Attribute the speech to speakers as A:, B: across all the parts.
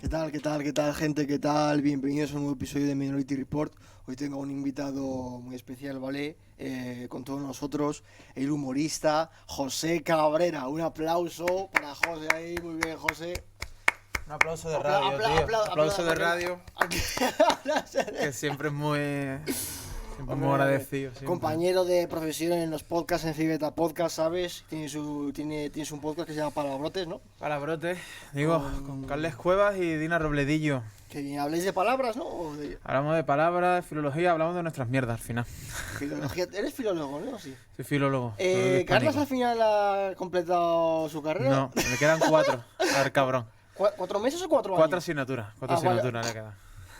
A: ¿Qué tal, qué tal, qué tal, gente? ¿Qué tal? Bienvenidos a un nuevo episodio de Minority Report. Hoy tengo un invitado muy especial, ¿vale? Con todos nosotros, el humorista José Cabrera. Un aplauso para José ahí, muy bien, José.
B: Un aplauso de radio, tío. Aplauso de radio. Que siempre es muy agradecido. Siempre.
A: Compañero de profesión en los podcasts, en Cibeta Podcast, ¿sabes? Tienes un podcast que se llama Palabrotes, ¿no?
B: Palabrotes, digo, con Carles Cuevas y Dina Robledillo.
A: Que habléis de palabras, ¿no?
B: Hablamos de palabras, de filología, hablamos de nuestras mierdas al final.
A: Filología, eres filólogo, ¿no? Sí.
B: Soy filólogo.
A: ¿Carlos al final ha completado su carrera?
B: No, le quedan 4. A ver, cabrón.
A: ¿4 meses o 4 años?
B: 4 asignaturas. 4 asignaturas le quedan.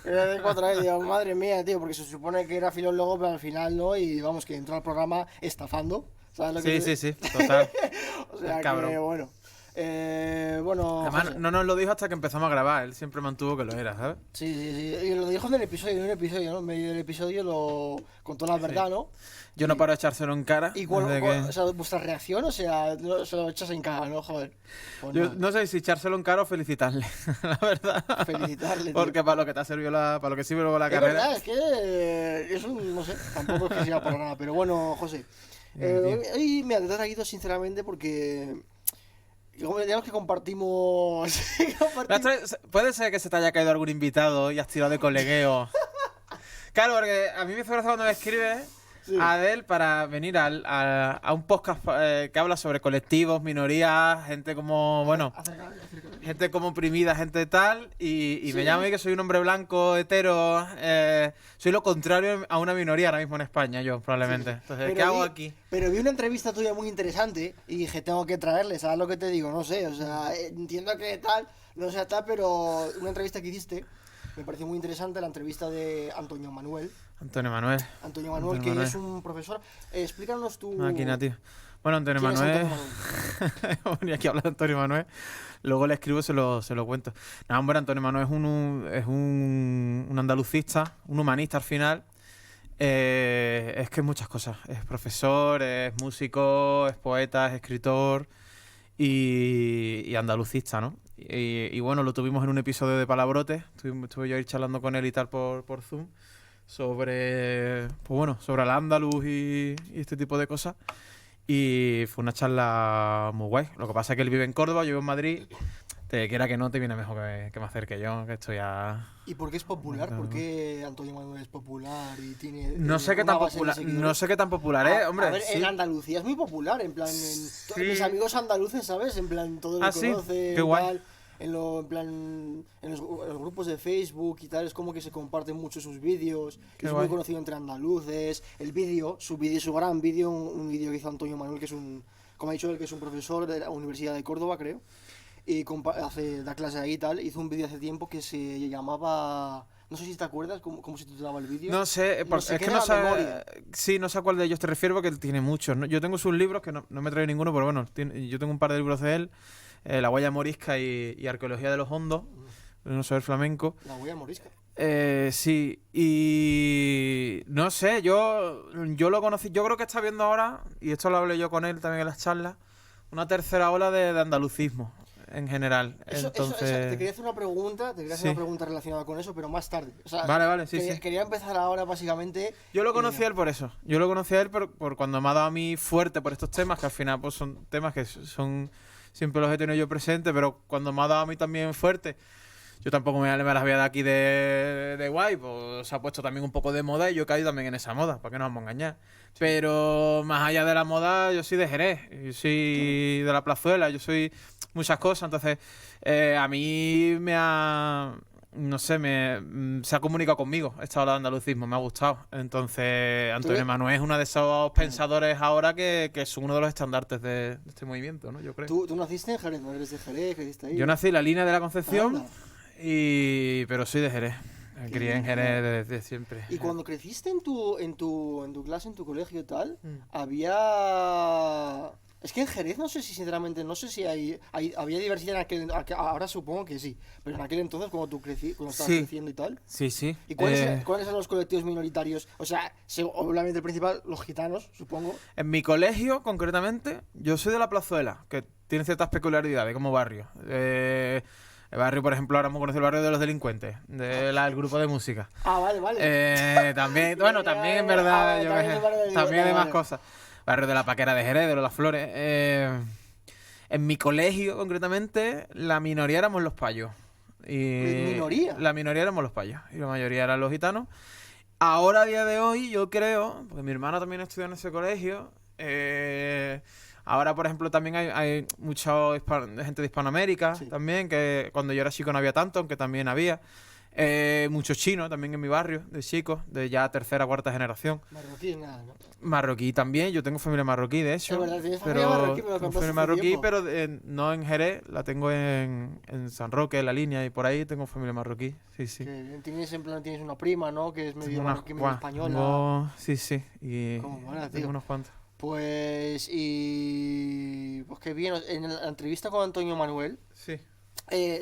A: Era de 4 años, digo, madre mía, tío, porque se supone que era filólogo, pero al final no, y vamos, que entró al programa estafando. ¿Sabes lo que
B: Sí, total.
A: O sea,
B: cabrón.
A: Que bueno.
B: Además,
A: José.
B: no nos lo dijo hasta que empezamos a grabar. Él siempre mantuvo que lo era, ¿sabes?
A: Sí. Y lo dijo en un episodio, ¿no? En medio del episodio lo contó la verdad, ¿no?
B: Yo no paro de echárselo en cara.
A: Y
B: desde
A: o sea, vuestra reacción, o sea, no, se lo echas en cara, ¿no? Joder. Pues
B: Yo no sé si echárselo en cara o felicitarle, la verdad.
A: Felicitarle, tío.
B: Porque para lo que te ha servido para lo que sirve luego la carrera.
A: Verdad, es que es un, no sé, tampoco es que sea para nada, pero bueno, José. Hoy me ha traído sinceramente porque digamos que compartimos.
B: Puede ser que se te haya caído algún invitado y has tirado de colegueo. Claro, porque a mí me hace gracia cuando me escribes a Adel para venir a un podcast que habla sobre colectivos, minorías, gente como, bueno, gente como oprimida, gente tal, y me llama a mí que soy un hombre blanco, hetero, soy lo contrario a una minoría ahora mismo en España, yo, probablemente. Entonces, ¿qué hago aquí?
A: Pero vi una entrevista tuya muy interesante y dije, tengo que traerle, ¿sabes lo que te digo? No sé, o sea, entiendo que tal, no sé tal, pero una entrevista que hiciste me pareció muy interesante, la entrevista de Antonio Manuel, que es un profesor. Explícanos tu...
B: Máquina, tío. Bueno, Antonio Manuel. Venía aquí a hablar de Antonio Manuel. Luego le escribo, se lo cuento. No, hombre, Antonio Manuel es un andalucista, un humanista al final. Es que es muchas cosas. Es profesor, es músico, es poeta, es escritor y andalucista, ¿no? Y bueno, lo tuvimos en un episodio de Palabrotes. Estuve yo ahí charlando con él y tal por Zoom sobre, pues bueno, sobre el andaluz y este tipo de cosas. Y fue una charla muy guay. Lo que pasa es que él vive en Córdoba, yo vivo en Madrid. Te quiera que no, te viene mejor que me acerque yo, que estoy a...
A: ¿Y por qué es popular? ¿Por qué Antonio Manuel es popular y tiene...
B: No sé qué tan popular, hombre.
A: A ver,
B: sí.
A: En Andalucía es muy popular, en plan... Mis amigos andaluces, ¿sabes? En plan, todos lo
B: sí,
A: conocen,
B: qué guay.
A: tal. En plan, en los grupos de Facebook y tal, es como que se comparten mucho sus vídeos. Es muy conocido entre andaluces. Su gran vídeo, un vídeo que hizo Antonio Manuel, que es como ha dicho él, que es un profesor de la Universidad de Córdoba, creo. Y da clase ahí y tal. Hizo un vídeo hace tiempo que se llamaba... No sé si te acuerdas cómo se titulaba el vídeo.
B: No sé, es que no sé... Sí, no sé a cuál de ellos te refiero, porque él tiene muchos, ¿no? Yo tengo sus libros, que no me trae ninguno, pero bueno, yo tengo un par de libros de él. La huella morisca y arqueología de los hondos, no sé, el flamenco.
A: La huella morisca.
B: Sí, y no sé, yo lo conocí, yo creo que está viendo ahora, y esto lo hablé yo con él también en las charlas, una tercera ola de andalucismo en general. Entonces...
A: te quería hacer una pregunta, relacionada con eso, pero más tarde. O sea,
B: vale, sí.
A: Quería empezar ahora, básicamente.
B: Yo lo conocí a él por eso. Yo lo conocí a él por cuando me ha dado a mí fuerte por estos temas, que al final pues son temas que son... Siempre los he tenido yo presentes, pero cuando me ha dado a mí también fuerte, yo tampoco me las voy a dar aquí de guay, pues se ha puesto también un poco de moda y yo he caído también en esa moda, ¿para qué nos vamos a engañar? Sí. Pero más allá de la moda, yo soy de Jerez, yo soy de la Plazuela, yo soy muchas cosas, entonces a mí no sé, se ha comunicado conmigo esta ola de andalucismo, me ha gustado. Entonces, Antonio Manuel es uno de esos pensadores ahora que es uno de los estandartes de este movimiento, ¿no? Yo creo.
A: ¿Tú naciste en Jerez? ¿No eres de Jerez? ¿Creciste ahí?
B: Yo nací en la línea de la Concepción, pero soy de Jerez. Me crié en Jerez desde siempre.
A: ¿Y cuando creciste en tu clase, en tu colegio y tal, había... Es que en Jerez no sé si, sinceramente, había diversidad ahora supongo que sí, pero en aquel entonces cuando estabas creciendo y tal.
B: Sí.
A: ¿Y cuáles eran los colectivos minoritarios? O sea, obviamente el principal, los gitanos, supongo.
B: En mi colegio, concretamente, yo soy de la Plazuela, que tiene ciertas peculiaridades como barrio. El barrio, por ejemplo, ahora hemos conocido el barrio de los delincuentes, del grupo de música.
A: Ah, vale.
B: También, bueno, también en verdad, también hay más cosas. Barrio de la Paquera de Jerez, de Las Flores. En mi colegio, concretamente, la minoría éramos los payos.
A: ¿Minoría?
B: La minoría éramos los payos y la mayoría eran los gitanos. Ahora, a día de hoy, yo creo, porque mi hermana también estudió en ese colegio, ahora, por ejemplo, también hay mucha gente de Hispanoamérica, también, que cuando yo era chico no había tanto, aunque también había. Muchos chinos también en mi barrio, de chicos, de ya tercera, cuarta generación.
A: Marroquí nada, ¿no?
B: Marroquí también, yo tengo familia marroquí, de hecho.
A: Es verdad, tienes familia marroquí,
B: pero no en Jerez, la tengo en San Roque, en La Línea, y por ahí tengo familia marroquí, sí.
A: Tienes una prima, ¿no? Que es medio marroquí, medio española.
B: Sí, y
A: tengo
B: unos cuantos.
A: Pues qué bien, en la entrevista con Antonio Manuel.
B: Sí.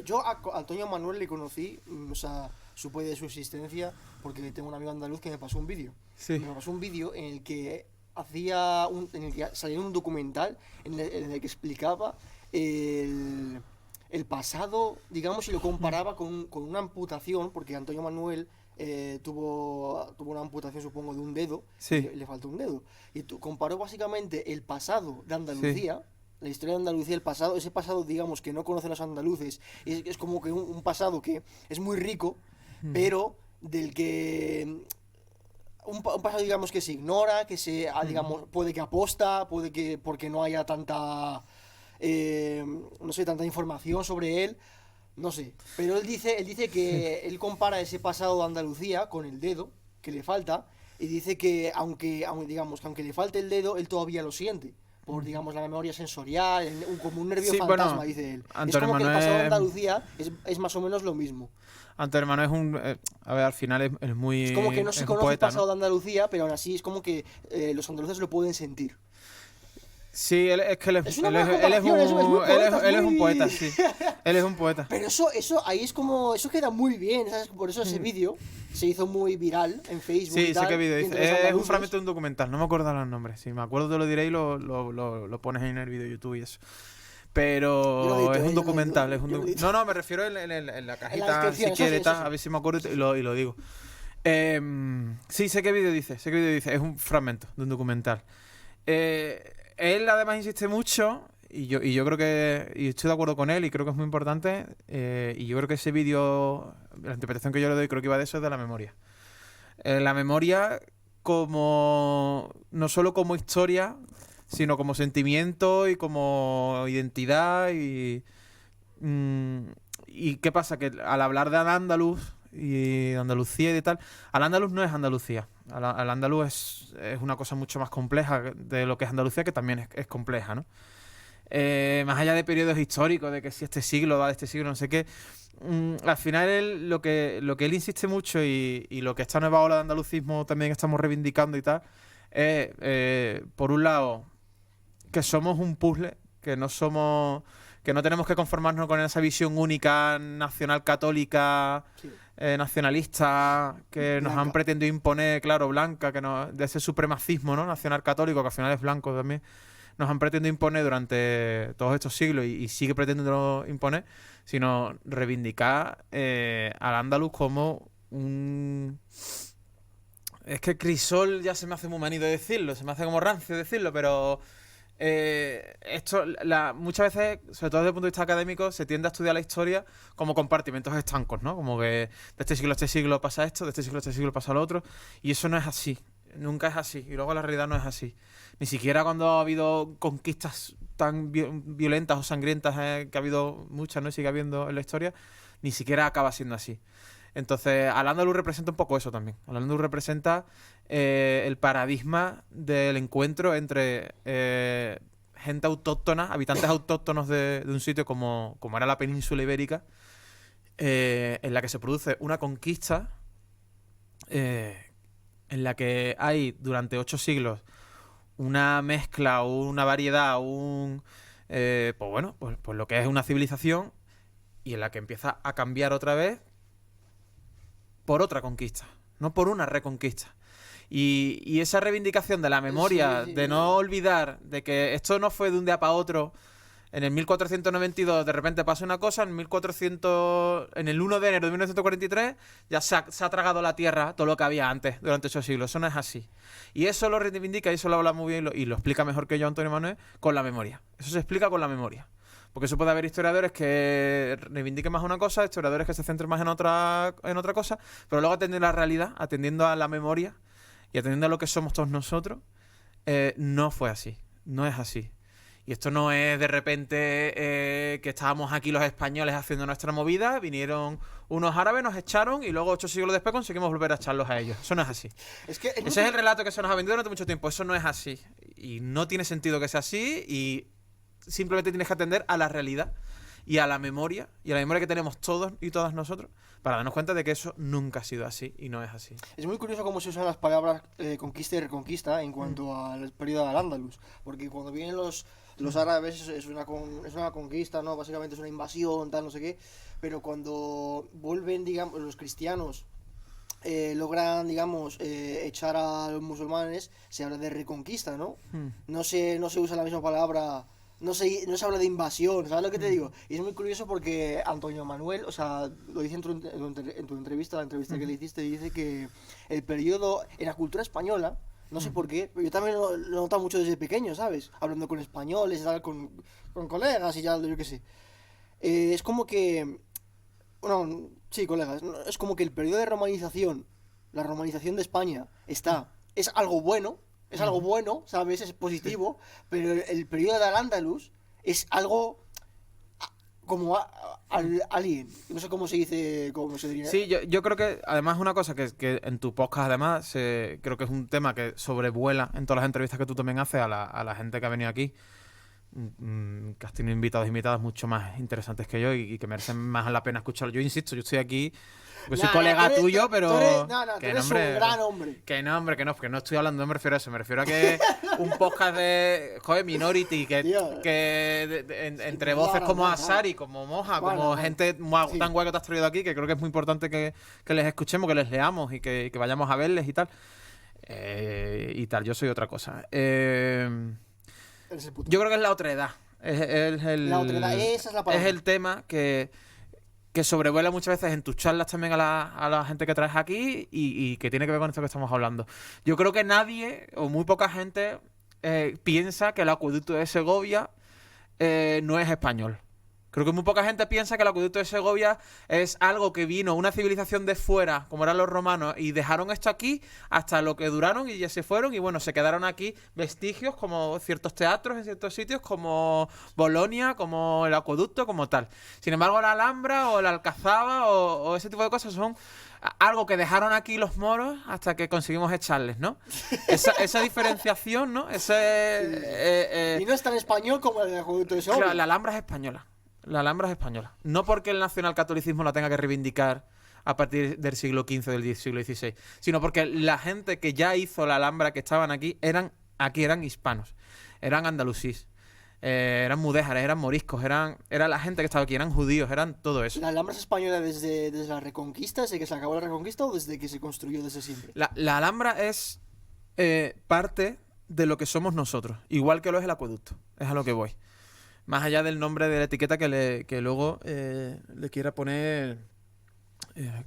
A: Yo a Antonio Manuel le conocí, o sea, supe de su existencia porque tengo un amigo andaluz que me pasó un vídeo.
B: Sí.
A: Me pasó un vídeo en el que salía un documental en el que explicaba el pasado, digamos, y lo comparaba con una amputación, porque Antonio Manuel tuvo una amputación, supongo, de un dedo.
B: Sí.
A: Le faltó un dedo. Y comparó básicamente el pasado de Andalucía. Sí. La historia de Andalucía, ese pasado, digamos, que no conocen los andaluces, es como que un pasado que es muy rico, pero del que un pasado, digamos, que se ignora, que digamos, puede que aposta, puede que porque no haya tanta no sé, tanta información sobre él, no sé, pero él dice que él compara ese pasado de Andalucía con el dedo que le falta, y dice que aunque le falte el dedo, él todavía lo siente. Por, digamos, la memoria sensorial, como un nervio fantasma, dice él. Es como que el pasado de Andalucía es más o menos lo mismo.
B: Antonio Manuel es un... a ver, al final es muy...
A: Es como que no se conoce
B: poeta,
A: el pasado,
B: ¿no?,
A: de Andalucía, pero aún así es como que los andaluces lo pueden sentir.
B: Sí, él es un poeta, sí. Él es un poeta.
A: Pero eso ahí es como... Eso queda muy bien, ¿sabes? Por eso ese vídeo se hizo muy viral en Facebook.
B: Sí,
A: y tal,
B: sé qué vídeo dice. Es un fragmento de un documental, no me acuerdo los nombres. Si me acuerdo te lo diré y lo pones en el vídeo de YouTube y eso. Pero es un documental. No, me refiero en la cajita, si quieres, a ver si me acuerdo y lo digo. Sí, sé qué vídeo dice. Es un fragmento de un documental. Él además insiste mucho, y yo creo que, y estoy de acuerdo con él, y creo que es muy importante, y yo creo que ese vídeo, la interpretación que yo le doy, creo que iba de eso, es de la memoria. La memoria no solo como historia, sino como sentimiento y como identidad, y ¿qué pasa? Que al hablar de Al-Ándalus y de Andalucía y de tal, Al-Ándalus no es Andalucía. Al-Ándalus es una cosa mucho más compleja de lo que es Andalucía, que también es compleja, ¿no? Más allá de periodos históricos, de que si este siglo va de este siglo, no sé qué, al final lo que él insiste mucho y lo que esta nueva ola de andalucismo también estamos reivindicando y tal, es, por un lado, que somos un puzzle, que no tenemos que conformarnos con esa visión única, nacional católica, sí, nacionalista, que blanca, nos han pretendido imponer, claro, blanca, de ese supremacismo, ¿no?, nacional católico, que al final es blanco también, nos han pretendido imponer durante todos estos siglos y sigue pretendiendo imponer, sino reivindicar al andaluz como un... Es que crisol ya se me hace muy manido decirlo, se me hace como rancio decirlo, pero... muchas veces, sobre todo desde el punto de vista académico, se tiende a estudiar la historia como compartimentos estancos, ¿no? Como que de este siglo a este siglo pasa esto, de este siglo a este siglo pasa lo otro, y eso no es así, nunca es así, y luego la realidad no es así. Ni siquiera cuando ha habido conquistas tan violentas o sangrientas, que ha habido muchas, ¿no?, y sigue habiendo en la historia, ni siquiera acaba siendo así. Entonces, Al-Ándalus representa un poco eso también. Al-Ándalus representa el paradigma del encuentro entre gente autóctona, habitantes autóctonos de un sitio como era la península ibérica, en la que se produce una conquista, en la que hay durante 8 siglos una mezcla, una variedad, pues lo que es una civilización, y en la que empieza a cambiar otra vez por otra conquista, no por una reconquista. Y esa reivindicación de la memoria, de no olvidar de que esto no fue de un día para otro, en el 1492 de repente pasa una cosa, en el 1 de enero de 1943 ya se ha tragado la tierra todo lo que había antes, durante 8 siglos. Eso no es así. Y eso lo reivindica, y eso lo habla muy bien y lo explica mejor que yo Antonio Manuel, con la memoria. Eso se explica con la memoria. Porque eso puede haber historiadores que reivindiquen más una cosa, historiadores que se centren más en otra cosa, pero luego atendiendo a la realidad, atendiendo a la memoria y atendiendo a lo que somos todos nosotros, no fue así, no es así. Y esto no es de repente que estábamos aquí los españoles haciendo nuestra movida, vinieron unos árabes, nos echaron y luego 8 siglos después conseguimos volver a echarlos a ellos. Eso no es así. Ese es el relato que se nos ha vendido durante mucho tiempo. Eso no es así. Y no tiene sentido que sea así y simplemente tienes que atender a la realidad y a la memoria que tenemos todos y todas nosotros para darnos cuenta de que eso nunca ha sido así y no es así.
A: Es muy curioso cómo se usan las palabras conquista y reconquista en cuanto al periodo del Andaluz, porque cuando vienen los árabes es una conquista, ¿no? Básicamente es una invasión, tal, no sé qué, pero cuando vuelven, digamos, los cristianos logran, digamos, echar a los musulmanes, se habla de reconquista, ¿no? No se usa la misma palabra. No se habla de invasión, ¿sabes lo que te digo? Y es muy curioso porque Antonio Manuel, o sea, lo dice en tu entrevista, la entrevista que le hiciste, dice que el periodo en la cultura española, no sé por qué, pero yo también lo he notado mucho desde pequeño, ¿sabes? Hablando con españoles, tal, con colegas y ya, yo qué sé. Es como que, bueno, sí, colegas, es como que el periodo de romanización, la romanización de España, es algo bueno. Es algo bueno, ¿sabes? Es positivo, pero el periodo de Al-Ándalus es algo como alien. No sé cómo se dice, cómo se diría.
B: Sí, yo creo que además una cosa que en tu podcast además creo que es un tema que sobrevuela en todas las entrevistas que tú también haces a la gente que ha venido aquí, que has tenido invitados e invitadas mucho más interesantes que yo y que merecen más la pena escucharlo. Yo insisto, yo estoy aquí porque soy colega tuyo, pero...
A: tú eres un gran hombre.
B: Que no estoy hablando, no me refiero a eso. Me refiero a que un podcast de, Minority, entre voces como Asari, como Moja, como gente tan guay que te has traído aquí, que creo que es muy importante que les escuchemos, que les leamos y que vayamos a verles y tal. Yo soy otra cosa. Yo creo que es la otredad.
A: La otredad, esa es la palabra.
B: Es el tema que sobrevuela muchas veces en tus charlas también a la gente que traes aquí y que tiene que ver con esto que estamos hablando. Yo creo que nadie, o muy poca gente, piensa que el acueducto de Segovia no es español. Creo que muy poca gente piensa que el acueducto de Segovia es algo que vino una civilización de fuera, como eran los romanos, y dejaron esto aquí hasta lo que duraron y ya se fueron. Y bueno, se quedaron aquí vestigios como ciertos teatros en ciertos sitios, como Bolonia, como el acueducto, como tal. Sin embargo, la Alhambra o la Alcazaba o ese tipo de cosas son algo que dejaron aquí los moros hasta que conseguimos echarles, ¿no? Esa diferenciación, ¿no?
A: Y no es tan español como el acueducto de Segovia.
B: Claro, la Alhambra es española. La Alhambra es española. No porque el nacionalcatolicismo la tenga que reivindicar a partir del siglo XV, del siglo XVI, sino porque la gente que ya hizo la Alhambra, que estaban aquí, eran hispanos, eran andalusíes, eran mudéjares, eran moriscos, era la gente que estaba aquí, eran judíos, eran todo eso.
A: ¿La Alhambra es española desde la Reconquista, desde que se acabó la Reconquista, o desde que se construyó desde siempre?
B: La Alhambra es parte de lo que somos nosotros, igual que lo es el acueducto, es a lo que voy. Más allá del nombre de la etiqueta que luego le quiera poner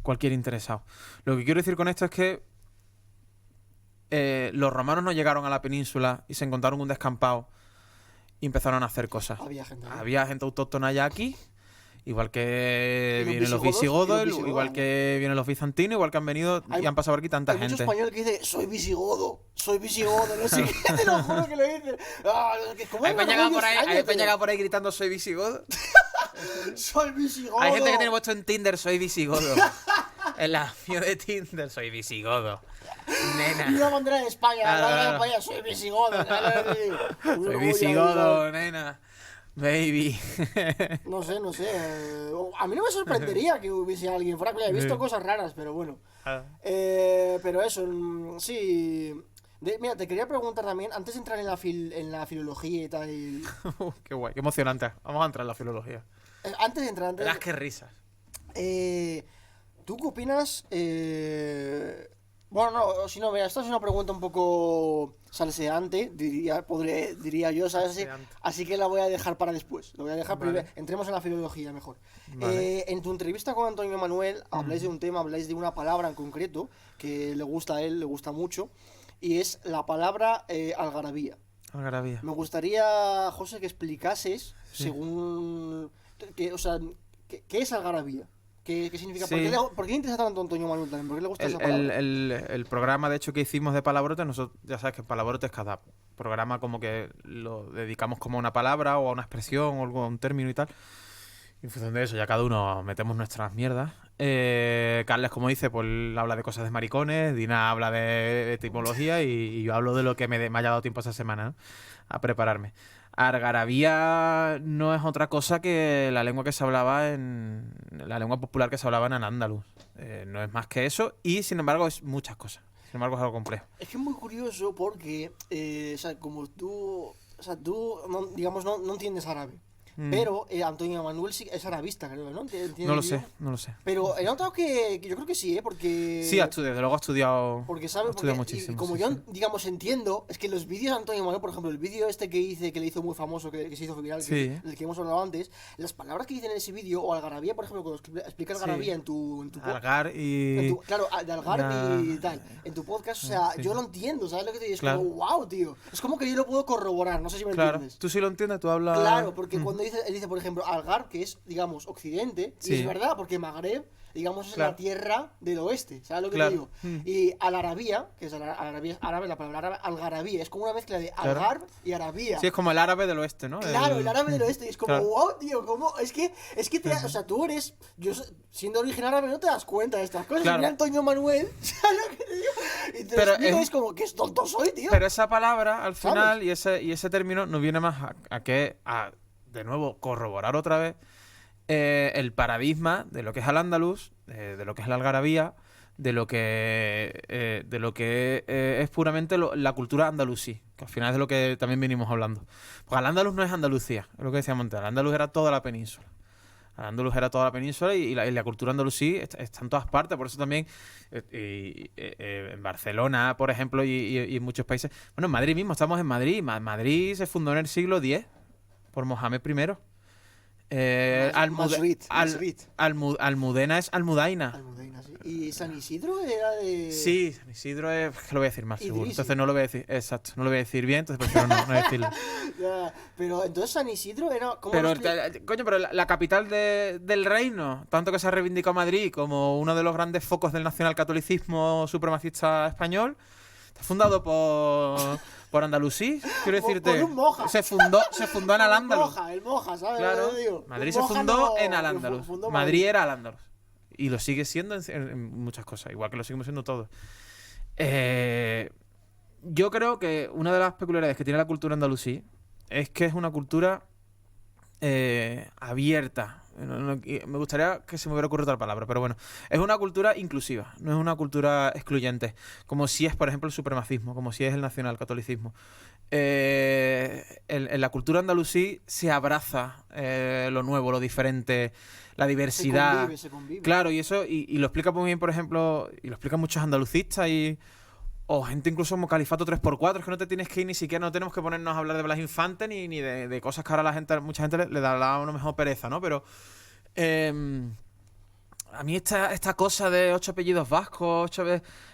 B: cualquier interesado. Lo que quiero decir con esto es que los romanos no llegaron a la península y se encontraron un descampado y empezaron a hacer cosas. Había gente autóctona ya aquí, igual que vienen los visigodos, igual que vienen los bizantinos, igual que han venido y han pasado por aquí tanta gente.
A: Hay mucho español que dice, soy visigodo, no sé qué, te lo juro que lo dicen.
B: Hay peña por ahí gritando, soy visigodo.
A: Soy visigodo.
B: Hay gente que tiene puesto en Tinder, soy visigodo. En la bio de Tinder, soy visigodo. Nena.
A: Y una bandera de España, soy visigodo.
B: Soy visigodo, nena. Baby.
A: No sé. A mí no me sorprendería que hubiese alguien fuera. He visto cosas raras, pero bueno. Pero eso, sí. Mira, te quería preguntar también, antes de entrar en la filología y tal.
B: Qué guay, qué emocionante. Vamos a entrar en la filología.
A: Antes de entrar.
B: Verás qué risas.
A: ¿Tú qué opinas Bueno, no, si no, mira, esta es una pregunta un poco salseante, diría yo, ¿sabes? Así que la voy a dejar para después. Lo voy a dejar primero. Entremos en la filología mejor.
B: Vale.
A: En tu entrevista con Antonio Manuel habláis de un tema, habláis de una palabra en concreto que le gusta a él, le gusta mucho, y es la palabra algarabía.
B: Algarabía.
A: Me gustaría, José, que explicases,
B: Sí.
A: según... o sea, ¿qué es algarabía? ¿Qué significa?
B: Sí.
A: ¿Por qué le interesa tanto a Antonio Manuel también? ¿Por qué le gusta esa
B: El,
A: palabra?
B: el programa, de hecho, que hicimos de palabrotes, nosotros ya sabes que palabrotes cada programa como que lo dedicamos como a una palabra o a una expresión o algo, a un término y tal. Y en función de eso ya cada uno metemos nuestras mierdas. Carles, como dice, pues él habla de cosas de maricones, Dina habla de etimología y yo hablo de lo que me haya dado tiempo esta semana, ¿no? A prepararme. Algarabía no es otra cosa que la lengua que se hablaba en... la lengua popular que se hablaba en al-Ándalus. No es más que eso y, sin embargo, es muchas cosas. Sin embargo, es algo complejo.
A: Es que es muy curioso porque, o sea, como tú, o sea, tú, digamos, no entiendes árabe. Pero Antonio Manuel sí es arabista, creo, ¿no?
B: No lo sé, no lo sé.
A: Pero he notado que yo creo que sí, ¿eh? Porque...
B: Sí, desde luego ha estudiado.
A: Porque sabe,
B: Ha estudiado
A: porque,
B: muchísimo.
A: y como
B: sí,
A: yo,
B: sí.
A: digamos, entiendo, es que los vídeos de Antonio Manuel, por ejemplo, el vídeo este que hice, que le hizo muy famoso, que se hizo viral,
B: Sí.
A: del que hemos hablado antes, las palabras que dicen en ese vídeo, o algarabía, por ejemplo, cuando explica algarabía
B: Sí.
A: en tu
B: Algar y.
A: claro, de Algar
B: Ya.
A: y tal. En tu podcast, o sea,
B: Sí,
A: yo
B: sí.
A: lo entiendo, ¿sabes lo que te digo? Es
B: Claro.
A: como, wow, tío. Es como que yo lo puedo corroborar, no sé si me
B: Claro.
A: entiendes.
B: Tú sí lo entiendes, tú hablas.
A: Claro, porque cuando él dice, por ejemplo, Algar, que es, digamos, occidente, y
B: Sí.
A: es verdad, porque Magreb, digamos, es
B: Claro.
A: la tierra del oeste, ¿sabes lo que
B: Claro.
A: te digo? Y Al-Arabía, que es Al-Arabía es árabe, la palabra árabe, Algarabía, es como una mezcla de
B: Claro.
A: Algar y Arabía.
B: Sí, es como el árabe del oeste, ¿no?
A: Claro, el árabe del oeste, y es como,
B: Claro.
A: wow, tío, ¿cómo? Es que o sea, tú eres, siendo de origen árabe no te das cuenta de estas cosas,
B: Claro.
A: y mira Antonio Manuel, ¿sabes lo que te digo? Y te
B: Pero
A: lo explico,
B: es-
A: es como, que es tonto soy, tío.
B: Pero esa palabra, al
A: ¿Sabes?
B: final, y ese término, nos viene más a, de nuevo, corroborar otra vez el paradigma de lo que es al andaluz, de lo que es la algarabía, de lo que es puramente la cultura andalusí, que al final es de lo que también venimos hablando. Porque al andaluz no es Andalucía, es lo que decíamos antes, al andaluz era toda la península. Al andaluz era toda la península y la cultura andalusí está en todas partes, por eso también en Barcelona, por ejemplo, y en muchos países. Bueno, en Madrid mismo, estamos en Madrid. Madrid se fundó en el siglo X por Mohamed I. Almudena es Almudaina.
A: Almudena, sí. ¿Y San Isidro era de...?
B: Sí, San Isidro es que lo voy a decir más seguro.
A: Idrisi.
B: Entonces no lo voy a decir, exacto, no lo voy a decir bien, entonces prefiero no decirlo.
A: Ya, pero entonces San Isidro era... ¿cómo
B: Pero,
A: lo expli-
B: coño, pero la capital del reino, tanto que se ha reivindicado Madrid como uno de los grandes focos del nacionalcatolicismo supremacista español, está fundado por andalusí, quiero decirte.
A: por un moja.
B: Se fundó en Al-Ándalus.
A: El moja, ¿sabes?
B: Claro,
A: Lo que digo?
B: Madrid
A: Un
B: se
A: moja
B: fundó
A: no-
B: en Al-Ándalus.
A: fundó
B: Madrid era Al-Ándalus. Y lo sigue siendo en muchas cosas, igual que lo seguimos siendo todos. Yo creo que una de las peculiaridades que tiene la cultura andalusí es que es una cultura abierta. Me gustaría que se me hubiera ocurrido otra palabra, pero bueno. Es una cultura inclusiva, no es una cultura excluyente, como si es, por ejemplo, el supremacismo, como si es el nacionalcatolicismo. En la cultura andalusí se abraza lo nuevo, lo diferente, la diversidad.
A: Se convive.
B: Claro, y eso, y lo explica muy bien, por ejemplo, y lo explican muchos andalucistas o gente incluso como Califato 3x4, es que no te tienes que ir ni siquiera, no tenemos que ponernos a hablar de Blas Infante ni de cosas que ahora mucha gente le da a lo mejor pereza, ¿no? Pero a mí esta cosa de 8 apellidos vascos,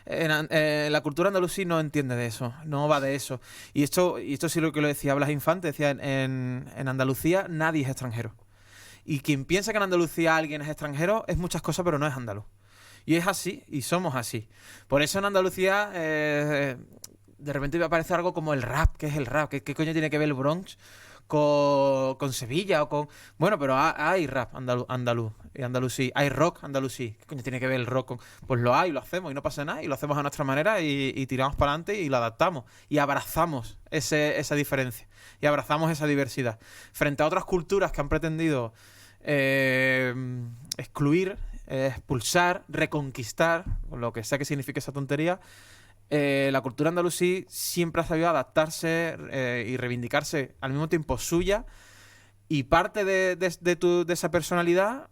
B: la cultura andalusí no entiende de eso, no va de eso. Y esto sí lo que lo decía Blas Infante, decía, en Andalucía nadie es extranjero. Y quien piensa que en Andalucía alguien es extranjero es muchas cosas, pero no es andaluz. Y es así, y somos así. Por eso en Andalucía de repente me aparece algo como el rap. ¿Qué es el rap? ¿Qué coño tiene que ver el Bronx con Sevilla o con...? Bueno, pero hay rap andalusí, hay rock andalusí. ¿Qué coño tiene que ver el rock con...? Pues lo hay, lo hacemos y no pasa nada, y lo hacemos a nuestra manera y tiramos para adelante y lo adaptamos. Y abrazamos esa diferencia, y abrazamos esa diversidad. Frente a otras culturas que han pretendido excluir, expulsar, reconquistar, lo que sea que signifique esa tontería, la cultura andalusí siempre ha sabido adaptarse y reivindicarse al mismo tiempo suya, y parte de esa personalidad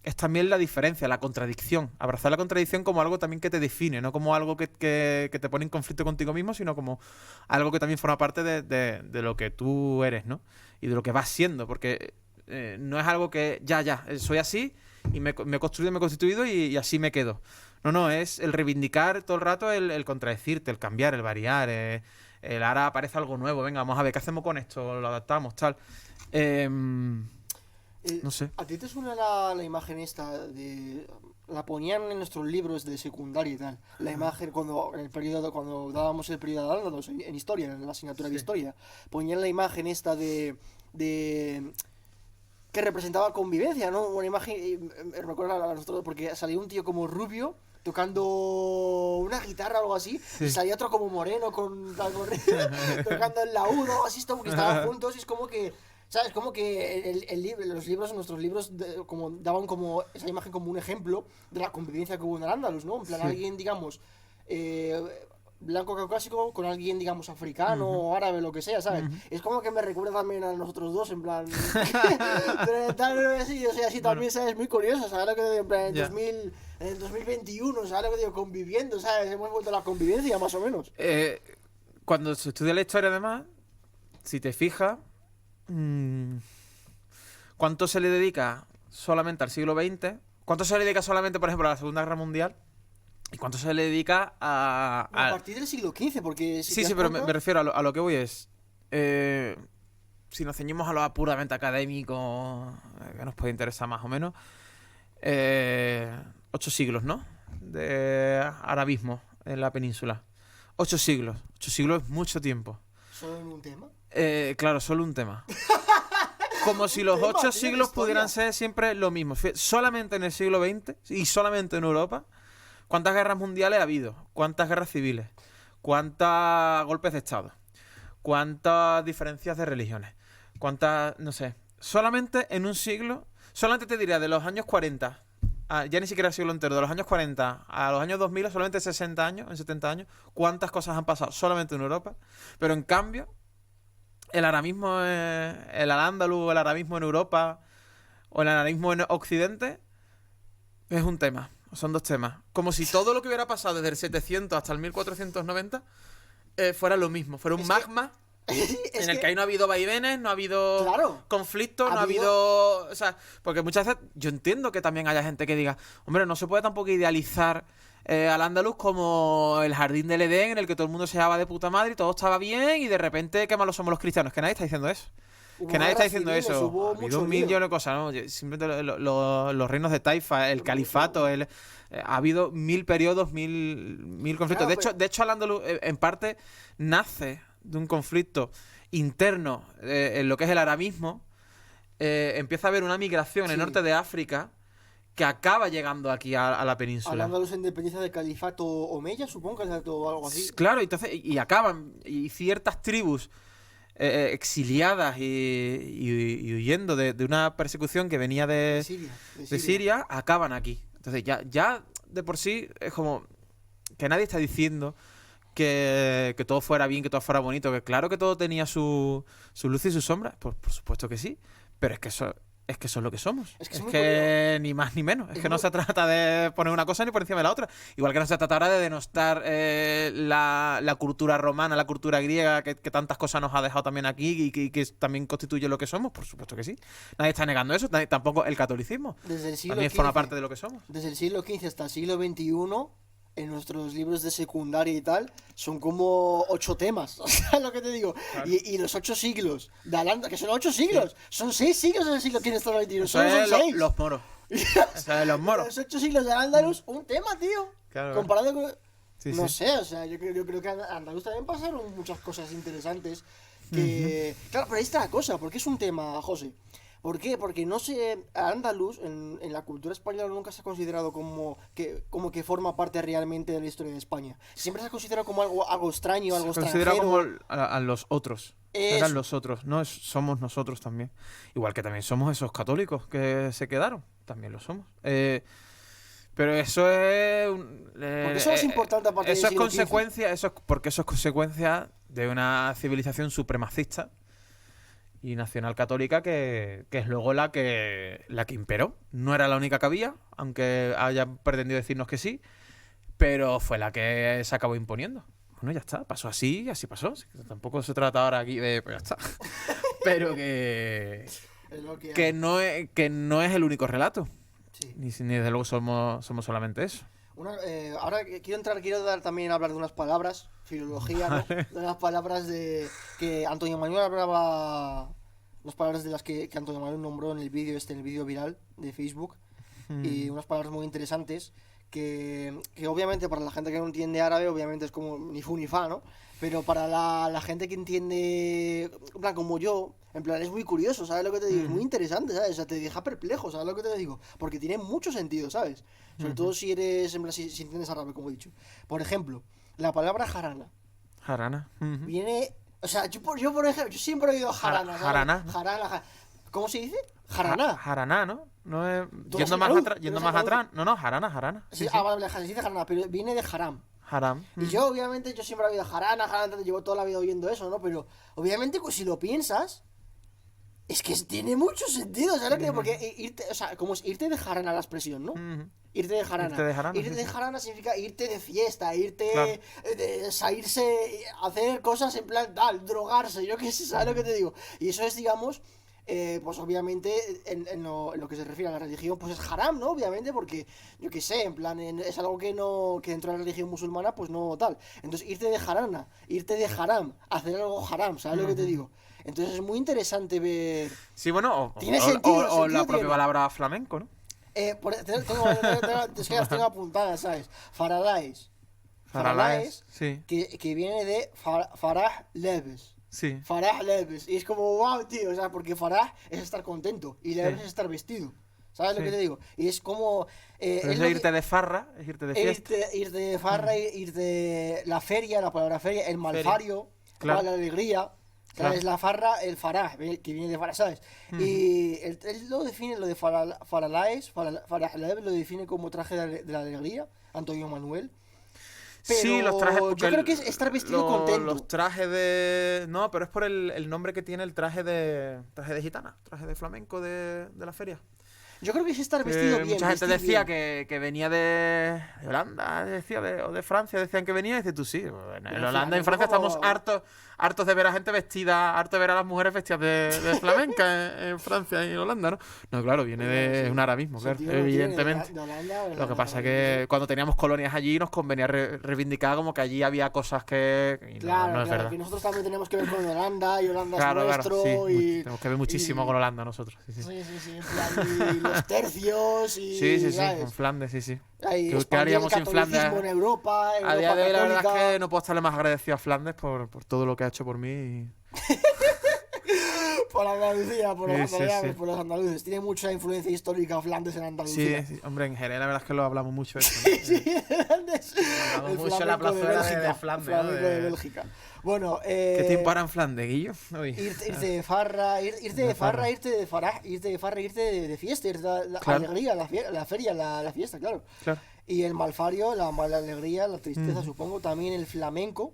B: es también la diferencia, la contradicción. Abrazar la contradicción como algo también que te define, no como algo que te pone en conflicto contigo mismo, sino como algo que también forma parte de lo que tú eres, ¿no? Y de lo que vas siendo, porque no es algo que soy así y me he construido, me he constituido y así me quedo. No, es el reivindicar todo el rato, el contradecirte, el cambiar, el variar, el ahora aparece algo nuevo, venga, vamos a ver, ¿qué hacemos con esto? Lo adaptamos, tal. No sé.
A: ¿A ti te suena la imagen esta de... La ponían en nuestros libros de secundaria y tal. La imagen cuando dábamos el periodo de Al-Ándalus en historia, en la asignatura de historia. Ponían la imagen esta de que representaba convivencia, ¿no? Una imagen, me recuerda a nosotros, porque salía un tío como rubio tocando una guitarra o algo así, y salía otro como moreno tocando el laúd o algo así, como que estaban juntos, y es como que, ¿sabes? Como que nuestros libros como daban como esa imagen como un ejemplo de la convivencia que hubo en Al-Ándalus, ¿no? En plan, alguien, digamos, blanco caucásico con alguien, digamos, africano o árabe, lo que sea, ¿sabes? Es como que me recuerda también a nosotros dos, en plan... así, o sea, así también, ¿sabes? Muy curioso, ¿sabes? Lo que digo, en plan, en el 2021, ¿sabes? Lo que digo, conviviendo, ¿sabes? Hemos vuelto a la convivencia, más o menos.
B: Cuando se estudia la historia, además, si te fijas, ¿cuánto se le dedica solamente al siglo XX? ¿Cuánto se le dedica solamente, por ejemplo, a la Segunda Guerra Mundial? ¿Y cuánto se le dedica a
A: partir del siglo XV? Porque
B: sí, pero me refiero a lo que voy es... si nos ceñimos a lo puramente académico, que nos puede interesar más o menos, 8 siglos, ¿no? De arabismo en la península. 8 siglos. 8 siglos es mucho tiempo.
A: ¿Solo en un tema?
B: Claro, solo un tema. Como si los 8 siglos pudieran ser siempre lo mismo. Solamente en el siglo XX y solamente en Europa... ¿Cuántas guerras mundiales ha habido? ¿Cuántas guerras civiles? ¿Cuántos golpes de Estado? ¿Cuántas diferencias de religiones? ¿Cuántas, no sé? Solamente en un siglo, solamente te diría de los años 40, ya ni siquiera el siglo entero, de los años 40 a los años 2000, solamente 60 años, en 70 años, ¿cuántas cosas han pasado solamente en Europa? Pero en cambio, el arabismo, el al-Ándalus, el arabismo en Europa o el arabismo en Occidente es un tema. Son 2 temas. Como si todo lo que hubiera pasado desde el 700 hasta el 1490 fuera lo mismo. Fuera un magma en el que ahí no ha habido vaivenes, no ha habido conflictos, no ha habido... O sea, porque muchas veces yo entiendo que también haya gente que diga, hombre, no se puede tampoco idealizar al-Ándalus como el jardín del Edén en el que todo el mundo se llevaba de puta madre y todo estaba bien y de repente qué malos somos los cristianos. Que nadie está diciendo eso. Que nadie está diciendo eso. Ha habido un millón de cosas, ¿no? Simplemente los reinos de Taifa, el califato, ha habido 1000 periodos, mil conflictos.
A: Claro,
B: de hecho, al-Ándalus en parte nace de un conflicto interno en lo que es el arabismo. Empieza a haber una migración en el norte de África que acaba llegando aquí a la península.
A: Al-Ándalus se independiza del califato omeya, supongo, o algo así.
B: Claro, entonces, y acaban, y ciertas tribus exiliadas y huyendo de una persecución que venía de Siria, acaban aquí. Entonces ya de por sí es como que nadie está diciendo que todo fuera bien, que todo fuera bonito, que claro que todo tenía su luz y su sombra, por supuesto que sí, pero es que eso es lo que somos. Es que ni más ni menos. Es que no se trata de poner una cosa ni por encima de la otra. Igual que no se trata ahora de denostar la cultura romana, la cultura griega, que tantas cosas nos ha dejado también aquí y que también constituye lo que somos. Por supuesto que sí. Nadie está negando eso. Tampoco el catolicismo. También forma parte de lo que somos.
A: Desde el siglo XV hasta el siglo XXI... En nuestros libros de secundaria y tal, son como 8 temas. O sea, lo que te digo. Claro. Y los 8 siglos de Al-Ándalus, que son 8 siglos. Sí. Son 6 siglos en el siglo XV hasta el XXI. Son 6.
B: Los moros. Los moros.
A: Los 8 siglos de Al-Ándalus, un tema, tío.
B: Claro.
A: Comparado con... no sé, o sea, yo creo que a Andaluz también pasaron muchas cosas interesantes. Que... Claro, pero ahí está la cosa. ¿Por qué es un tema, José? ¿Por qué? Porque no sé, Al-Ándalus en la cultura española nunca se ha considerado como que forma parte realmente de la historia de España. Siempre se ha considerado como algo extraño, algo extranjero. Se considera como
B: a los otros. Eran los otros, no somos nosotros también. Igual que también somos esos católicos que se quedaron, también lo somos. Pero eso es...
A: porque eso es importante aparte
B: eso es consecuencia, porque eso es consecuencia de una civilización supremacista y nacional católica que es luego la que imperó. No era la única que había, aunque hayan pretendido decirnos que sí, pero fue la que se acabó imponiendo. Bueno, ya está, pasó así, así pasó. Tampoco se trata ahora aquí de... Pues ya está. Pero que no es el único relato.
A: Sí.
B: Ni desde luego somos solamente eso.
A: Ahora quiero dar también a hablar de unas palabras, filología, ¿no? De unas palabras que Antonio Manuel hablaba, unas palabras de las que Antonio Manuel nombró en el vídeo viral de Facebook, y unas palabras muy interesantes que obviamente para la gente que no entiende árabe, obviamente es como ni fu ni fa, ¿no? Pero para la gente que entiende, en plan, como yo, en plan, es muy curioso, ¿sabes lo que te digo? Es muy interesante, ¿sabes? O sea, te deja perplejo, ¿sabes lo que te digo? Porque tiene mucho sentido, ¿sabes? Sobre todo si eres, en plan, si entiendes árabe, como he dicho. Por ejemplo, la palabra jarana.
B: Jarana.
A: Viene, o sea, yo por ejemplo, yo siempre he oído jarana.
B: Jarana.
A: ¿Cómo se dice? Jaraná.
B: Jaraná, ¿no? No es... Yendo más atrás. No, jarana.
A: Sí, vale, se dice jarana, pero viene de haram.
B: Haram.
A: Y yo, obviamente, yo siempre he oído jarana, llevo toda la vida oyendo eso, ¿no? Pero, obviamente, pues si lo piensas, es que tiene mucho sentido, ¿sabes lo que? Porque irte, o sea, como es irte de jarana la expresión, ¿no? Irte de jarana. Irte de jarana significa irte de fiesta, irte de salirse, hacer cosas en plan tal, drogarse, yo qué sé, ¿sabes lo que te digo? Y eso es, digamos... pues obviamente en lo que se refiere a la religión pues es haram, ¿no? Obviamente porque yo qué sé, en plan es algo que dentro de la religión musulmana pues no tal. Entonces irte de jarana, irte de haram, hacer algo haram, ¿sabes lo que te digo? Entonces es muy interesante ver...
B: Sí, bueno,
A: ¿tiene sentido,
B: o la propia palabra flamenco, ¿no?
A: Es que las tengo apuntadas, ¿sabes? Faralaes,
B: sí.
A: que viene de Farah Leves.
B: Sí.
A: Farah Leves. Y es como, wow, tío. O sea, porque Farah es estar contento. Y Leves es estar vestido. ¿Sabes lo que te digo? Y es como...
B: Pero es irte de farra, es irte de fiesta.
A: Irte de farra, irte de la feria, la palabra feria, el malfario, la alegría. ¿Sabes? La farra, el farah, que viene de farah, ¿sabes? Y él lo define, lo de Farah Leves lo define como traje de la alegría, Antonio Manuel. Pero
B: sí, los trajes...
A: yo creo que es estar vestido contento.
B: Los trajes de... No, pero es por el nombre que tiene el traje de gitana, traje de flamenco de la feria.
A: Yo creo que es estar vestido bien.
B: Mucha gente decía que venía de Holanda, o de Francia, decían que venía, y dices tú sí. En Holanda y en Francia estamos hartos de ver a gente vestida, hartos de ver a las mujeres vestidas de flamenca en Francia y en Holanda, ¿no? No, claro, viene de un arabismo, claro, evidentemente. Lo que pasa es que cuando teníamos colonias allí nos convenía reivindicar como que allí había cosas que... no es verdad.
A: Que nosotros también tenemos que ver con Holanda, y Holanda es nuestro.
B: Claro,
A: sí,
B: tenemos que ver muchísimo con Holanda nosotros. Sí,
A: en plan, y los tercios y...
B: Sí, con Flandes, sí.
A: ¿Qué haríamos sin Flandes? En Europa,
B: a día de hoy la verdad es que no puedo estarle más agradecido a Flandes por todo lo que ha hecho por mí.
A: Por Andalucía, por los andaluces. Tiene mucha influencia histórica Flandes en Andalucía.
B: Sí, hombre, en Jerez la verdad es que lo hablamos mucho de eso, ¿no?
A: Sí, Flandes.
B: Hablamos mucho en la plazuela de Flandes,
A: ¿no? De Bélgica. Bueno,
B: ¿qué tiempo hará en Flandes, Guillo?
A: Irte de farra, irte de farra, irte de fiesta, irte de la alegría, la feria, la fiesta, claro. Y el malfario, la mala alegría, la tristeza, supongo. También el flamenco.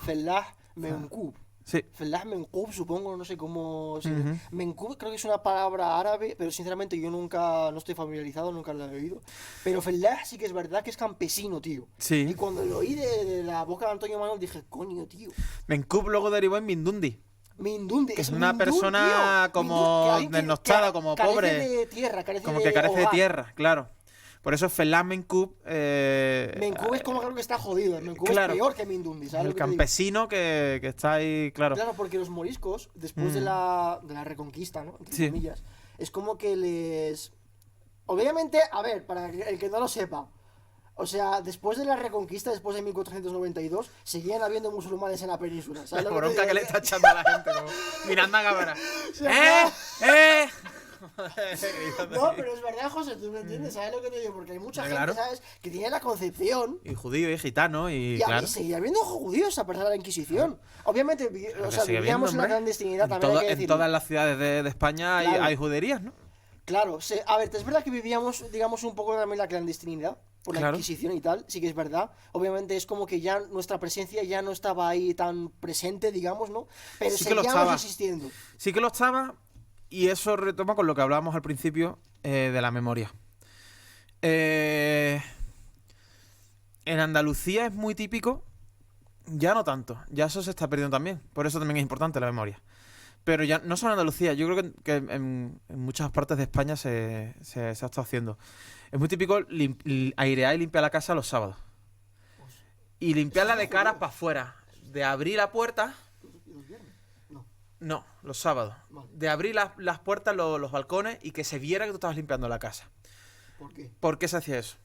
A: Fellah Menqub.
B: Sí.
A: Fellah Menqub, supongo, no sé cómo se dice. Menqub creo que es una palabra árabe, pero sinceramente yo no estoy familiarizado, nunca la he oído. Pero Fellah sí que es verdad que es campesino, tío.
B: Sí.
A: Y cuando lo oí de la boca de Antonio Manuel dije, coño, tío.
B: Menqub luego derivó en Mindundi.
A: Mindundi,
B: que es una persona como desnostada, como pobre.
A: Carece de tierra,
B: como que carece de tierra, claro. Por eso Fellah Menqub...
A: Menqub es como algo que está jodido. Menqub es peor que Mindundi, ¿sabes?
B: El campesino que está ahí, claro.
A: Claro, porque los moriscos, después de la reconquista, ¿no? Entre comillas, es como que les... Obviamente, a ver, para el que no lo sepa, o sea, después de la reconquista, después de 1492, seguían habiendo musulmanes en la península, ¿sabes?
B: La bronca que le está echando a la gente, como mirando a cámara.
A: No, pero es verdad, José, tú me entiendes, ¿sabes lo que te digo? Porque hay mucha gente, ¿sabes? Que tiene la concepción...
B: Y judío, y gitano, y claro.
A: seguía habiendo judíos a pesar de la Inquisición. Obviamente, vivíamos en la clandestinidad también, hay que decirlo.
B: En todas las ciudades de España hay juderías, ¿no?
A: Claro, a ver, es verdad que vivíamos, digamos, un poco también la clandestinidad. por la Inquisición y tal, sí que es verdad. Obviamente es como que ya nuestra presencia ya no estaba ahí tan presente, digamos, ¿no? Pero
B: sí seguíamos
A: existiendo.
B: Sí que lo estaba, y eso retoma con lo que hablábamos al principio de la memoria. En Andalucía es muy típico, ya no tanto, ya eso se está perdiendo también, por eso también es importante la memoria. Pero ya no solo en Andalucía, yo creo que en muchas partes de España se ha estado haciendo. Es muy típico airear y limpiar la casa los sábados. Y limpiarla de cara para afuera. De abrir la puerta.
A: ¿Los viernes?
B: No, los sábados. Vale. De abrir las puertas, los balcones, y que se viera que tú estabas limpiando la casa.
A: ¿Por qué?
B: ¿Por qué se hacía eso?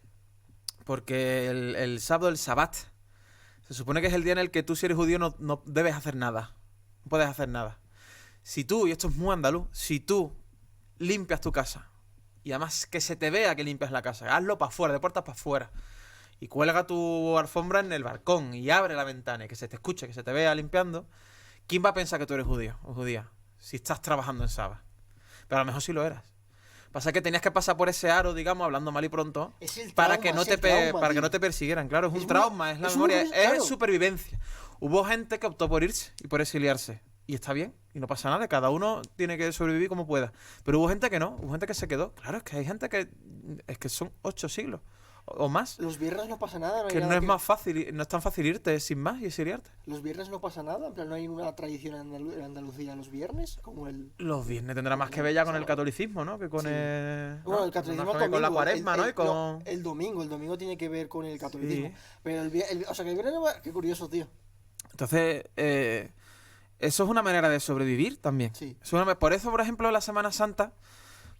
B: Porque el sábado, el sabbat, se supone que es el día en el que tú, si eres judío, no debes hacer nada. No puedes hacer nada. Si tú, y esto es muy andaluz, si tú limpias tu casa, y además que se te vea que limpias la casa, hazlo para afuera, de puertas para afuera, y cuelga tu alfombra en el balcón, y abre la ventana, y que se te escuche, que se te vea limpiando, ¿quién va a pensar que tú eres judío o judía? Si estás trabajando en sábado. Pero a lo mejor sí lo eras. Pasa que tenías que pasar por ese aro, digamos, hablando mal y pronto, para que no te persiguieran. Claro, es un trauma, es la memoria, es supervivencia. Hubo gente que optó por irse y por exiliarse. Y está bien, y no pasa nada, cada uno tiene que sobrevivir como pueda. Pero hubo gente que no, hubo gente que se quedó. Claro, es que hay gente que son 8 siglos o más.
A: Los viernes no pasa nada,
B: que no es más fácil, no es tan fácil irte sin más y exiliarte.
A: Los viernes no pasa nada, en plan no hay una tradición en Andalucía los viernes, como
B: los viernes tendrá más que ver ya con el catolicismo, ¿no? Que con el...
A: Bueno, el catolicismo
B: domingo, con la cuaresma, ¿no? Y con...
A: el domingo tiene que ver con el catolicismo. Sí. Pero o sea que el viernes, qué curioso, tío.
B: Entonces, eso es una manera de sobrevivir también.
A: Sí.
B: Por eso, por ejemplo, la Semana Santa,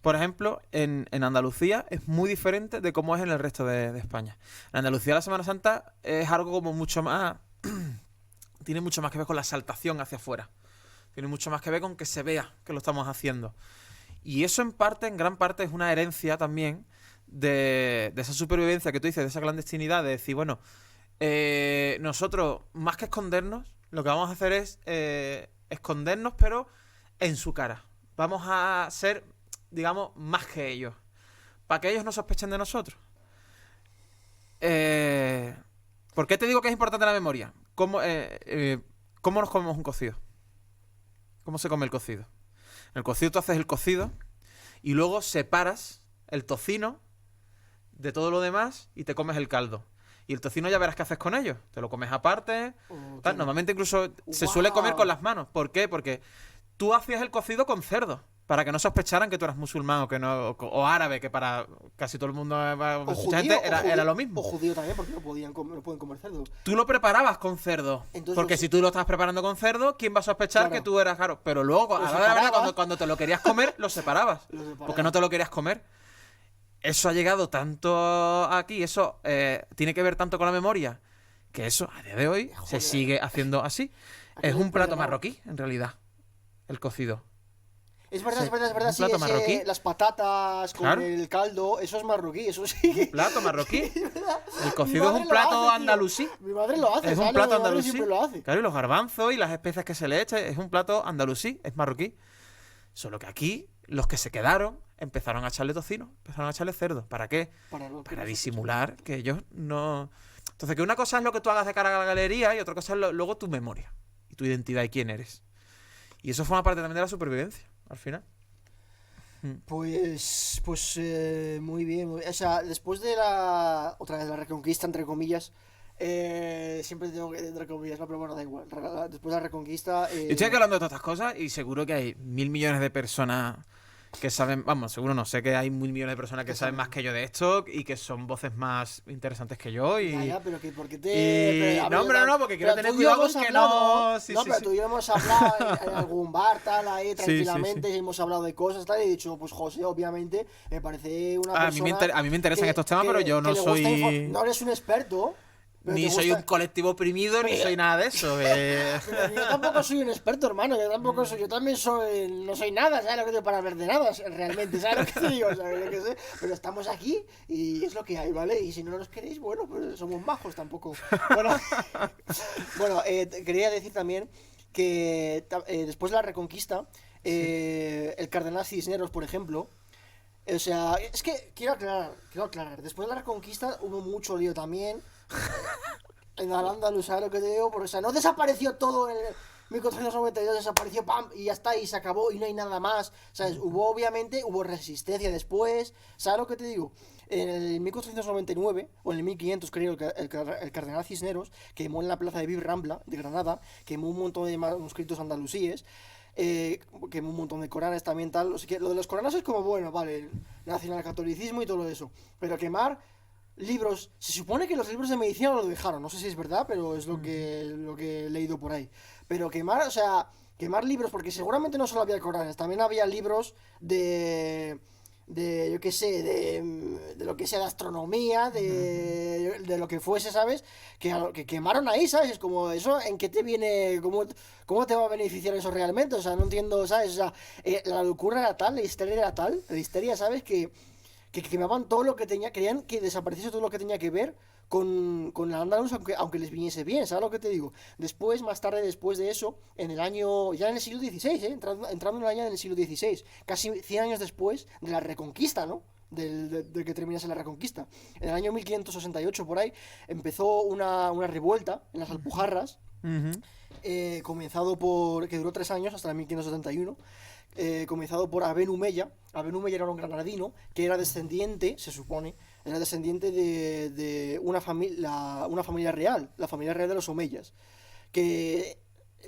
B: por ejemplo, en Andalucía es muy diferente de cómo es en el resto de España. En Andalucía la Semana Santa es algo como mucho más... tiene mucho más que ver con la exaltación hacia afuera. Tiene mucho más que ver con que se vea que lo estamos haciendo. Y eso en gran parte, es una herencia también de esa supervivencia que tú dices, de esa clandestinidad, de decir, bueno, nosotros, más que escondernos, lo que vamos a hacer es escondernos, pero en su cara. Vamos a ser, digamos, más que ellos. Para que ellos no sospechen de nosotros. ¿Por qué te digo que es importante la memoria? ¿Cómo nos comemos un cocido? ¿Cómo se come el cocido? En el cocido tú haces el cocido y luego separas el tocino de todo lo demás y te comes el caldo. Y el tocino ya verás qué haces con ello. Te lo comes aparte. Normalmente incluso se suele comer con las manos. ¿Por qué? Porque tú hacías el cocido con cerdo. Para que no sospecharan que tú eras musulmán o árabe, que para casi todo el mundo, mucha gente era lo mismo.
A: O judío también, porque no pueden comer cerdo.
B: Tú lo preparabas con cerdo. Entonces, porque si tú lo estabas preparando con cerdo, ¿quién va a sospechar que tú eras claro? Pero luego, a la verdad, cuando te lo querías comer, lo separabas. Porque no te lo querías comer. Eso ha llegado tanto aquí, eso tiene que ver tanto con la memoria, que eso a día de hoy se sigue haciendo así. Es un plato marroquí, en realidad, el cocido.
A: Es verdad, sí, las patatas con el caldo, eso es marroquí, eso sí.
B: ¿Un plato marroquí? El cocido es un plato andalusí.
A: Mi madre lo hace,
B: es un plato andalusí.
A: Lo hace.
B: Claro, y los garbanzos y las especias que se le echan, es un plato andalusí, es marroquí. Solo que aquí, los que se quedaron, empezaron a echarle tocino, empezaron a echarle cerdo. ¿Para qué? Para disimular que ellos no... Entonces, que una cosa es lo que tú hagas de cara a la galería y otra cosa es luego tu memoria y tu identidad y quién eres. Y eso forma parte también de la supervivencia. Al final.
A: Pues muy bien. O sea, después de otra vez la reconquista, entre comillas, siempre tengo que entre comillas, no, pero bueno, da igual. Después de la reconquista...
B: Yo estoy aquí hablando de todas estas cosas y seguro que hay 1.000 millones de personas que saben, vamos, seguro no, sé que hay 1.000 millones de personas que saben más que yo de esto y que son voces más interesantes que yo y...
A: Ya, pero que ¿por qué te...?
B: No, porque quiero tener cuidado con que no...
A: Sí, pero tú y yo hemos hablado en algún bar, tal, ahí, tranquilamente, hemos hablado de cosas, tal, y he dicho, pues José, obviamente, me parece una persona...
B: A mí me interesan estos temas, pero yo no soy...
A: No eres un experto...
B: Ni soy un colectivo oprimido, ni soy nada de eso.
A: Pero yo tampoco soy un experto, hermano. Yo también no soy nada, ¿sabes lo que digo? Para hablar de nada, realmente, ¿sabes lo que te digo? ¿Sabes lo que sé? Pero estamos aquí y es lo que hay, ¿vale? Y si no nos queréis, bueno, pues somos majos tampoco. Bueno, quería decir también que después de la Reconquista, el cardenal Cisneros, por ejemplo, O sea, es que quiero aclarar. Después de la Reconquista hubo mucho lío también. En Al-Ándalus, ¿sabes lo que te digo? Porque, o sea, no desapareció todo en 1492, desapareció, ¡pam! Y ya está, y se acabó, y no hay nada más. ¿Sabes? Obviamente, hubo resistencia después. ¿Sabes lo que te digo? En el 1499, o en el 1500, creo, el cardenal Cisneros quemó en la plaza de Viv Rambla, de Granada, quemó un montón de manuscritos andalusíes. Quemó un montón de Coranes también, tal. O sea, que lo de los Coranes es como, bueno, vale, nacionalcatolicismo y todo eso. Pero quemar libros, se supone que los libros de medicina lo dejaron, no sé si es verdad, pero es lo que he leído por ahí. Pero quemar, o sea, quemar libros, porque seguramente no solo había Coranes, también había libros yo qué sé, de lo que sea de astronomía, de lo que fuese, ¿sabes? Que quemaron ahí, ¿sabes? Es como, ¿eso en qué te viene? ¿Cómo te va a beneficiar eso realmente? O sea, no entiendo, ¿sabes? O sea, la locura era tal, la histeria era tal, la histeria, ¿sabes? Que quemaban todo lo que tenía, querían que desapareciese todo lo que tenía que ver con la Andaluz, aunque les viniese bien, ¿sabes lo que te digo? Después, más tarde, después de eso, en el año, ya en el siglo XVI, entrando en el año del siglo XVI, casi 100 años después de la Reconquista, ¿no? De que terminase la Reconquista. En el año 1568, por ahí, empezó una revuelta en las Alpujarras, que duró 3 años, hasta el 1571, comenzado por Aben Humeya. Aben Humeya era un granadino que era descendiente, se supone, era descendiente de una familia real, la familia real de los Omeyas, que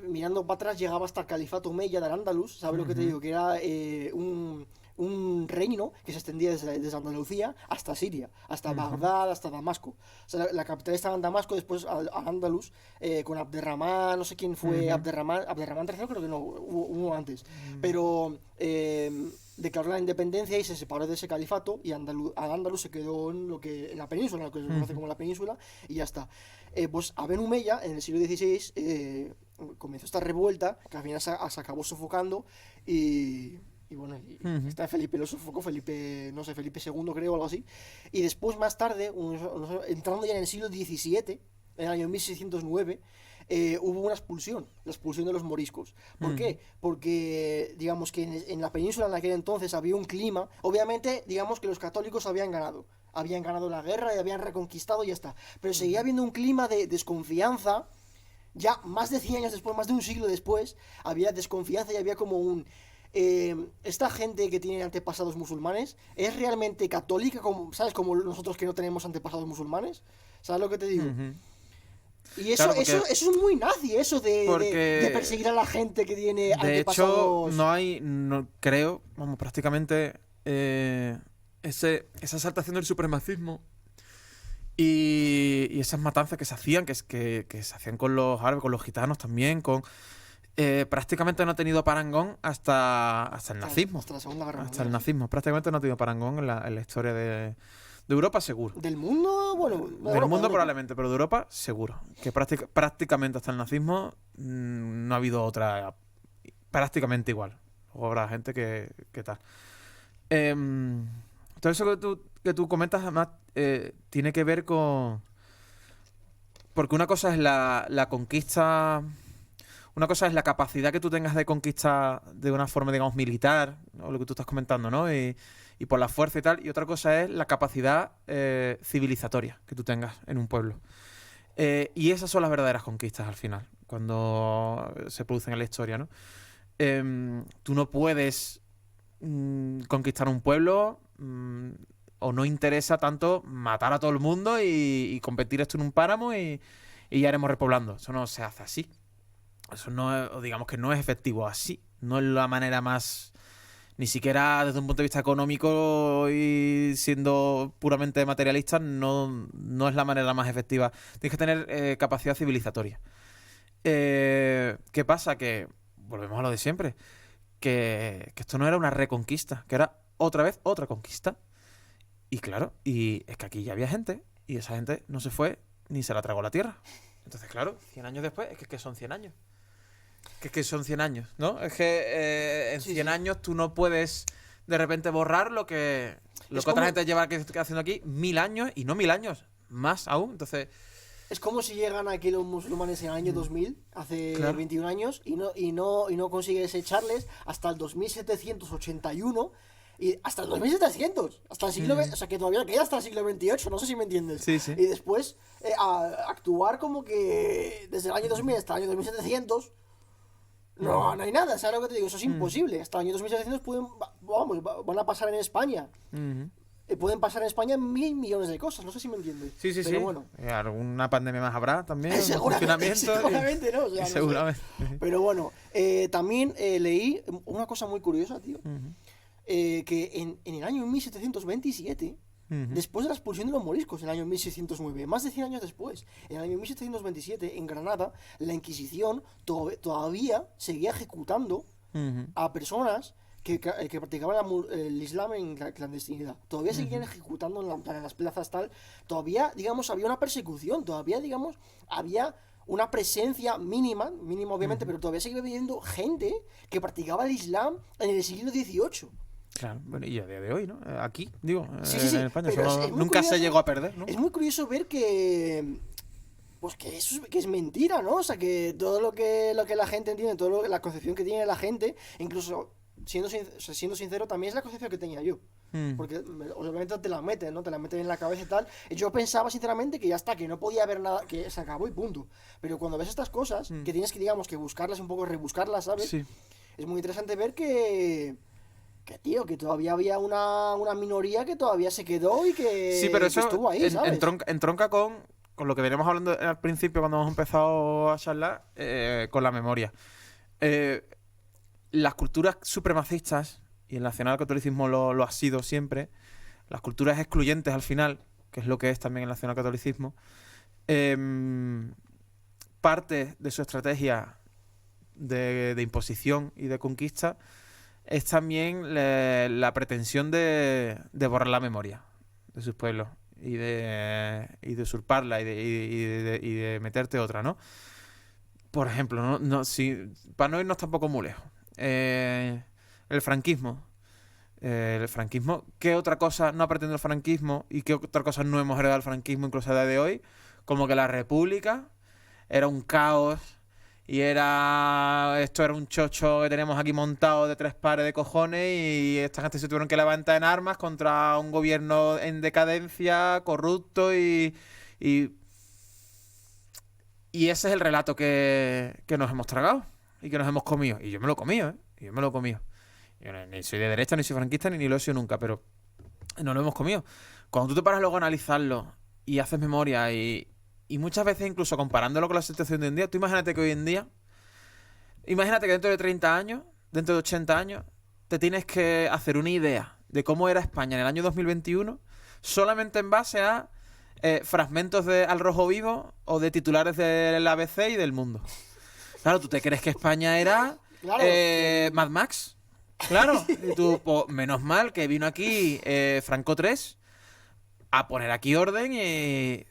A: mirando para atrás llegaba hasta el califato Omeya de Al-Ándalus, ¿sabes lo que te digo? Que era un reino que se extendía desde Andalucía hasta Siria, hasta Bagdad, hasta Damasco. O sea, la capital estaba en Damasco, después Al-Ándalus, con Abderramán, no sé quién fue Abderramán III, creo que no, hubo uno antes. Pero declaró la independencia y se separó de ese califato, y Al-Ándalus se quedó en la península, lo que se conoce como la península, y ya está. Pues Aben Humeya, en el siglo XVI, comenzó esta revuelta que al final se acabó sofocando y bueno, está Felipe lo sofocó, Felipe II, creo, o algo así. Y después, más tarde, entrando ya en el siglo XVII, en el año 1609, hubo una expulsión, la expulsión de los moriscos. ¿Por qué? Porque, digamos que en la península en aquel entonces había un clima, obviamente, digamos que los católicos habían ganado la guerra y habían reconquistado y ya está. Pero seguía habiendo un clima de desconfianza. Ya más de 100 años después, más de un siglo después, había desconfianza y había como esta gente que tiene antepasados musulmanes, ¿es realmente católica, ¿sabes? Como nosotros que no tenemos antepasados musulmanes. ¿Sabes lo que te digo? Y eso, claro, eso es muy nazi, eso de perseguir a la gente que tiene antepasados.
B: De hecho, no creo, prácticamente esa exaltación del supremacismo y esas matanzas que se hacían, que se hacían con los árabes, con los gitanos también, prácticamente no ha tenido parangón hasta el nazismo.
A: Hasta la Segunda Guerra Mundial.
B: Hasta el nazismo. Prácticamente no ha tenido parangón en la historia de Europa, seguro.
A: Del mundo, bueno.
B: Del mundo probablemente, pero de Europa, seguro. Que prácticamente hasta el nazismo no ha habido otra prácticamente igual. Luego habrá gente que tal. Todo eso que tú comentas, además, tiene que ver con... Porque una cosa es la conquista... Una cosa es la capacidad que tú tengas de conquista de una forma, digamos, militar, o lo que tú estás comentando, ¿no? Y por la fuerza y tal. Y otra cosa es la capacidad civilizatoria que tú tengas en un pueblo. Y esas son las verdaderas conquistas al final, cuando se producen en la historia, ¿no? Tú no puedes conquistar un pueblo... o no interesa tanto matar a todo el mundo y convertir esto en un páramo y ya iremos repoblando. Eso no se hace así. Eso no, digamos que no es efectivo así. No es la manera más... Ni siquiera desde un punto de vista económico y siendo puramente materialista, no es la manera más efectiva. Tienes que tener capacidad civilizatoria. ¿Qué pasa? Que volvemos a lo de siempre. Que esto no era una reconquista, que era otra vez otra conquista. Y claro, y es que aquí ya había gente, y esa gente no se fue ni se la tragó la tierra. Entonces, claro, 100 años después, es que son 100 años. Es que son 100 años, ¿no? Es que en 100 años tú no puedes de repente borrar lo que otra gente lleva haciendo aquí 1000 años, y no 1000 años, más aún. Entonces...
A: Es como si llegan aquí los musulmanes en el año 2000, hace 21 años, y no consigues echarles hasta el 2781, Y hasta el 2700, hasta el siglo o sea, que todavía queda hasta el siglo XXVIII, no sé si me entiendes.
B: Sí, sí.
A: Y después actuar como que desde el año 2000 hasta el año 2700 no hay nada, ¿sabes lo que te digo? Eso es imposible. Hasta el año 2700 van a pasar en España. Pueden pasar en España 1.000 millones de cosas, no sé si me entiendes.
B: Sí, sí,
A: pero
B: sí.
A: Bueno.
B: Alguna pandemia más habrá también.
A: Seguramente no. O sea,
B: seguramente.
A: No sé. Pero bueno, también leí una cosa muy curiosa, tío. Que en el año 1727, después de la expulsión de los moriscos, en el año 1609, más de 100 años después, en el año 1727, en Granada, la Inquisición todavía seguía ejecutando a personas que practicaban el Islam en clandestinidad. Todavía seguían ejecutando en las plazas tal. Todavía, digamos, había una persecución. Todavía, digamos, había una presencia mínima obviamente, pero todavía seguía viviendo gente que practicaba el Islam en el siglo XVIII.
B: Claro, bueno, y a día de hoy, ¿no? Aquí, digo,
A: sí,
B: en España. Nunca se llegó a perder, ¿no?
A: Es muy curioso ver que... Pues que eso es mentira, ¿no? O sea, que todo lo que la gente entiende, la concepción que tiene la gente, incluso... Siendo sincero, también es la concepción que tenía yo. Porque obviamente te la meten, ¿no? Te la meten en la cabeza y tal. Yo pensaba sinceramente que ya está, que no podía haber nada, que se acabó y punto. Pero cuando ves estas cosas, que tienes que, digamos, que buscarlas un poco, rebuscarlas, ¿sabes?
B: Sí.
A: Es muy interesante ver que tío, que todavía había una minoría que todavía se quedó y que,
B: sí, pero eso
A: que estuvo ahí, ¿sabes?
B: Entronca con lo que veníamos hablando al principio cuando hemos empezado a charlar, con la memoria. Las culturas supremacistas, y el nacionalcatolicismo lo ha sido siempre, las culturas excluyentes al final, que es lo que es también el nacionalcatolicismo, parte de su estrategia de imposición y de conquista es también la pretensión de borrar la memoria de sus pueblos y de usurparla y de meterte otra, ¿no? Por ejemplo, para no irnos tampoco muy lejos, el franquismo. ¿Qué otra cosa no ha pretendido el franquismo y qué otra cosa no hemos heredado del franquismo incluso a día de hoy? Como que la república era un caos y esto era un chocho que tenemos aquí montado de 3 pares de cojones y esta gente se tuvieron que levantar en armas contra un gobierno en decadencia, corrupto y ese es el relato que nos hemos tragado y que nos hemos comido. Y yo me lo he comido, Yo ni soy de derecha, ni soy franquista, ni lo he sido nunca, pero no lo hemos comido. Cuando tú te paras luego a analizarlo y haces memoria y muchas veces incluso comparándolo con la situación de hoy en día, tú imagínate que hoy en día, imagínate que dentro de 30 años, dentro de 80 años, te tienes que hacer una idea de cómo era España en el año 2021 solamente en base a fragmentos de Al Rojo Vivo o de titulares del ABC y del Mundo. Claro, ¿tú te crees que España era Mad Max? Claro, y tú, pues, menos mal que vino aquí Franco 3 a poner aquí orden y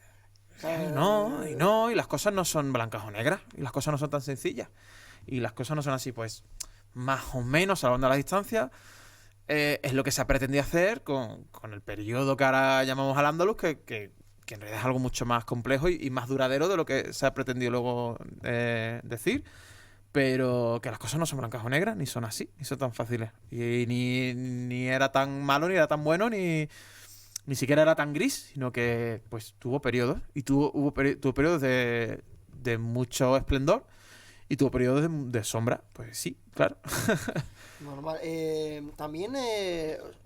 B: las cosas no son blancas o negras, y las cosas no son tan sencillas, y las cosas no son así, pues, más o menos, salvando la distancia, es lo que se ha pretendido hacer con el periodo que ahora llamamos al Andaluz, que en realidad es algo mucho más complejo y más duradero de lo que se ha pretendido luego decir. Pero que las cosas no son blancas o negras, ni son así, ni son tan fáciles. Y ni era tan malo, ni era tan bueno, ni siquiera era tan gris, sino que pues tuvo periodos. Y tuvo periodos de mucho esplendor y tuvo periodos de sombra. Pues sí, claro.
A: Normal. También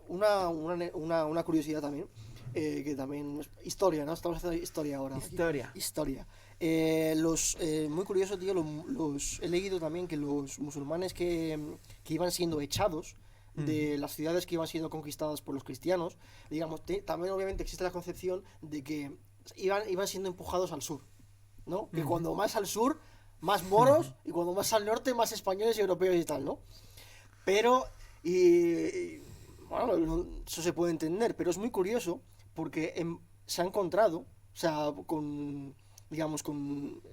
A: una curiosidad también. Que también es historia, ¿no? Estamos haciendo historia ahora. Historia. Muy curioso, tío, he leído también que los musulmanes que iban siendo echados de las ciudades que iban siendo conquistadas por los cristianos, digamos, también obviamente existe la concepción de que iban siendo empujados al sur, ¿no? Que cuando más al sur, más moros, y cuando más al norte, más españoles y europeos y tal, ¿no? Pero, bueno, eso se puede entender, pero es muy curioso porque se ha encontrado, o sea, con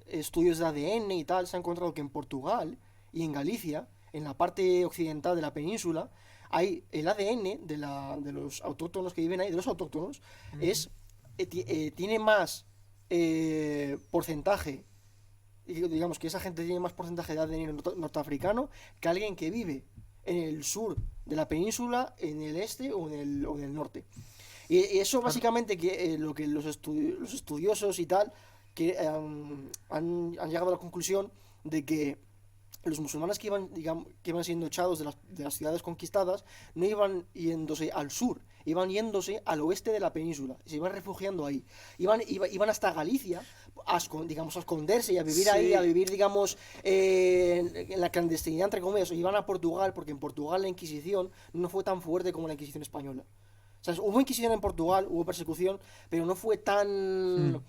A: estudios de ADN y tal, se ha encontrado que en Portugal y en Galicia, en la parte occidental de la península, hay el ADN de los autóctonos que viven ahí, de los autóctonos, tiene más porcentaje, digamos que esa gente tiene más porcentaje de ADN norteafricano que alguien que vive en el sur de la península, en el este o en el norte. Y eso básicamente lo que los estudiosos y tal que han llegado a la conclusión de que los musulmanes que iban siendo echados de las ciudades conquistadas no iban yéndose al sur, iban yéndose al oeste de la península, se iban refugiando ahí, iban hasta Galicia a esconderse y a vivir ahí, a vivir, digamos, en la clandestinidad, entre comillas, o iban a Portugal, porque en Portugal la Inquisición no fue tan fuerte como la Inquisición española. O sea, hubo Inquisición en Portugal, hubo persecución, pero no fue tan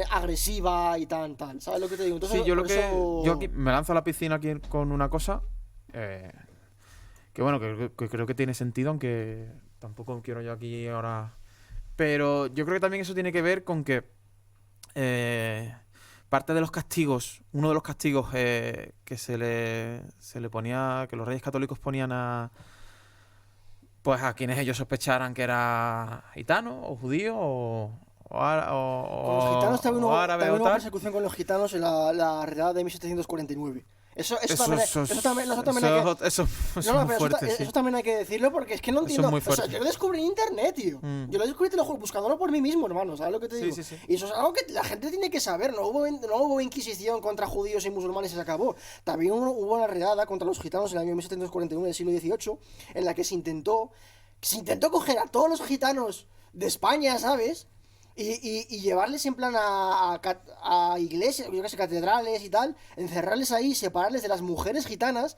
A: agresiva y tan tal. ¿Sabes lo que te digo? Entonces,
B: sí, yo aquí me lanzo a la piscina aquí con una cosa que bueno, que creo que tiene sentido, aunque tampoco quiero yo aquí ahora. Pero yo creo que también eso tiene que ver con que parte de los castigos, uno de los castigos que se le ponía, que los reyes católicos ponían pues a quienes ellos sospecharan que era gitano o judío o
A: con los gitanos también hubo
B: árabe
A: persecución con los gitanos en la redada de 1749. Eso también hay que decirlo, porque es que no entiendo. O sea, yo lo descubrí en internet, tío. Yo lo descubrí, te lo juro, buscándolo por mí mismo, hermano. ¿Sabes lo que te digo?
B: Sí.
A: Y eso es algo que la gente tiene que saber. No hubo inquisición contra judíos y musulmanes y se acabó. También hubo una redada contra los gitanos en el año 1749 del siglo XVIII, en la que se intentó coger a todos los gitanos de España, ¿sabes? Y llevarles en plan a iglesias, yo que sé, catedrales y tal, encerrarles ahí, separarles de las mujeres gitanas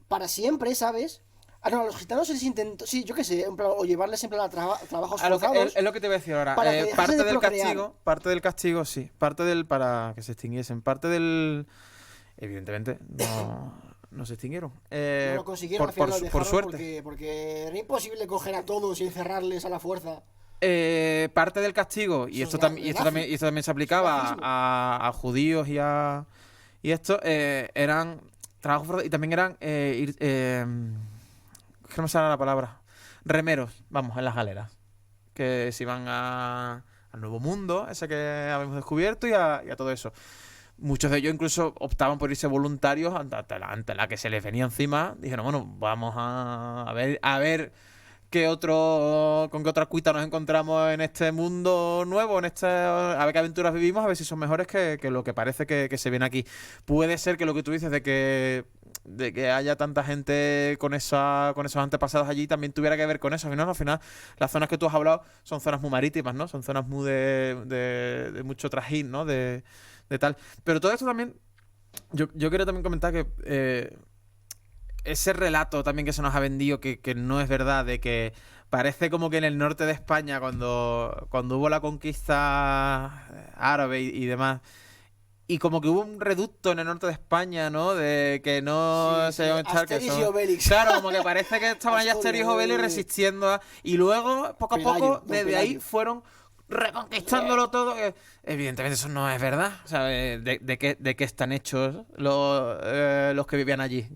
A: para siempre, ¿sabes? A los gitanos se les intentó, sí, yo que sé, en plan, o llevarles en plan a trabajos forzados.
B: Es lo que te voy a decir ahora. Parte del castigo, sí. Para que se extinguiesen. Parte del... Evidentemente, no se extinguieron.
A: No lo consiguieron, al final lo dejaron
B: por suerte.
A: porque era imposible coger a todos y encerrarles a la fuerza.
B: Parte del castigo, y esto también se aplicaba a judíos y esto, eran trabajos forzados y también eran ¿qué me sale la palabra? Remeros, vamos, en las galeras, que se iban al Nuevo Mundo, ese que habíamos descubierto, y a todo eso. Muchos de ellos incluso optaban por irse voluntarios ante la que se les venía encima. Dijeron, bueno, vamos a ver con qué otra cuita nos encontramos en este mundo nuevo, a ver qué aventuras vivimos, a ver si son mejores que lo que parece que se viene aquí. Puede ser que lo que tú dices de que haya tanta gente con esos antepasados allí también tuviera que ver con eso. Al final, las zonas que tú has hablado son zonas muy marítimas, ¿no? Son zonas muy de mucho trajín, ¿no? De tal. Pero todo esto también, yo quiero también comentar que ese relato también que se nos ha vendido, que no es verdad, de que parece como que en el norte de España, cuando hubo la conquista árabe y demás, y como que hubo un reducto en el norte de España, ¿no? De que no se iban a echar,
A: Asterix y Obelix.
B: Claro, como que parece que estaban allá Asterix y Obelix resistiendo y luego, poco a poco, desde ahí fueron reconquistándolo todo. Evidentemente eso no es verdad. O sea, ¿de qué están hechos los que vivían allí?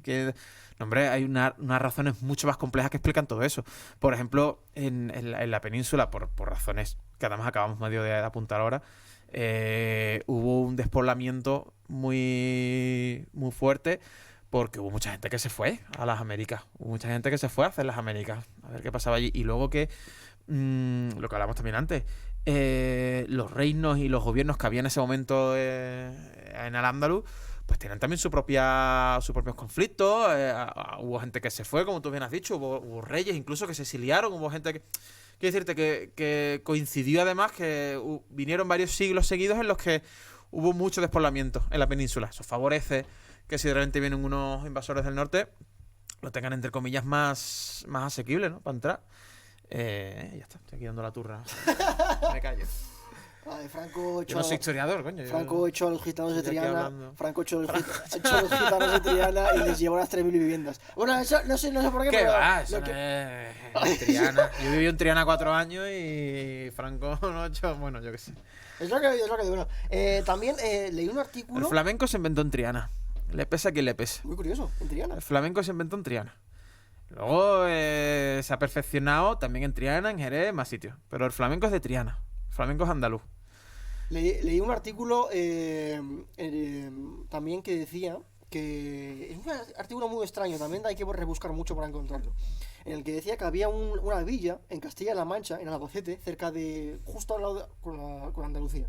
B: No, hombre, hay unas razones mucho más complejas que explican todo eso. Por ejemplo, en la península, por razones que además acabamos medio de apuntar ahora, hubo un despoblamiento muy, muy fuerte, porque hubo mucha gente que se fue a las Américas. Hubo mucha gente que se fue a hacer las Américas, a ver qué pasaba allí. Y luego lo que hablamos también antes, los reinos y los gobiernos que había en ese momento en Al-Ándalus, pues tienen también sus propios conflictos. Hubo gente que se fue, como tú bien has dicho, hubo reyes incluso que se exiliaron, hubo gente que... Quiero decirte que coincidió además que vinieron varios siglos seguidos en los que hubo mucho despoblamiento en la península. Eso favorece que si de repente vienen unos invasores del norte, lo tengan entre comillas más asequible, ¿no? Para entrar. Ya está, estoy aquí dando la turra. Me callo.
A: Vale, Franco
B: yo no soy historiador, coño.
A: Franco echó a los gitanos de Triana. Franco echó a los gitanos de Triana y les llevó a las 3.000 viviendas. Bueno, eso no sé por qué.
B: ¿Qué va? Eso no es Triana. Yo viví en Triana 4 años y Franco no echó. Bueno, yo qué sé.
A: Es lo que digo. Bueno, también leí un artículo.
B: El flamenco se inventó en Triana. Le pesa a quien le pese.
A: Muy curioso, en Triana.
B: El flamenco se inventó en Triana. Luego se ha perfeccionado también en Triana, en Jerez, en más sitios. Pero el flamenco es de Triana. El flamenco es andaluz.
A: Leí un artículo también que decía que es un artículo muy extraño, también hay que rebuscar mucho para encontrarlo, en el que decía que había una villa en Castilla-La Mancha, en Albacete, cerca de, justo al lado con Andalucía,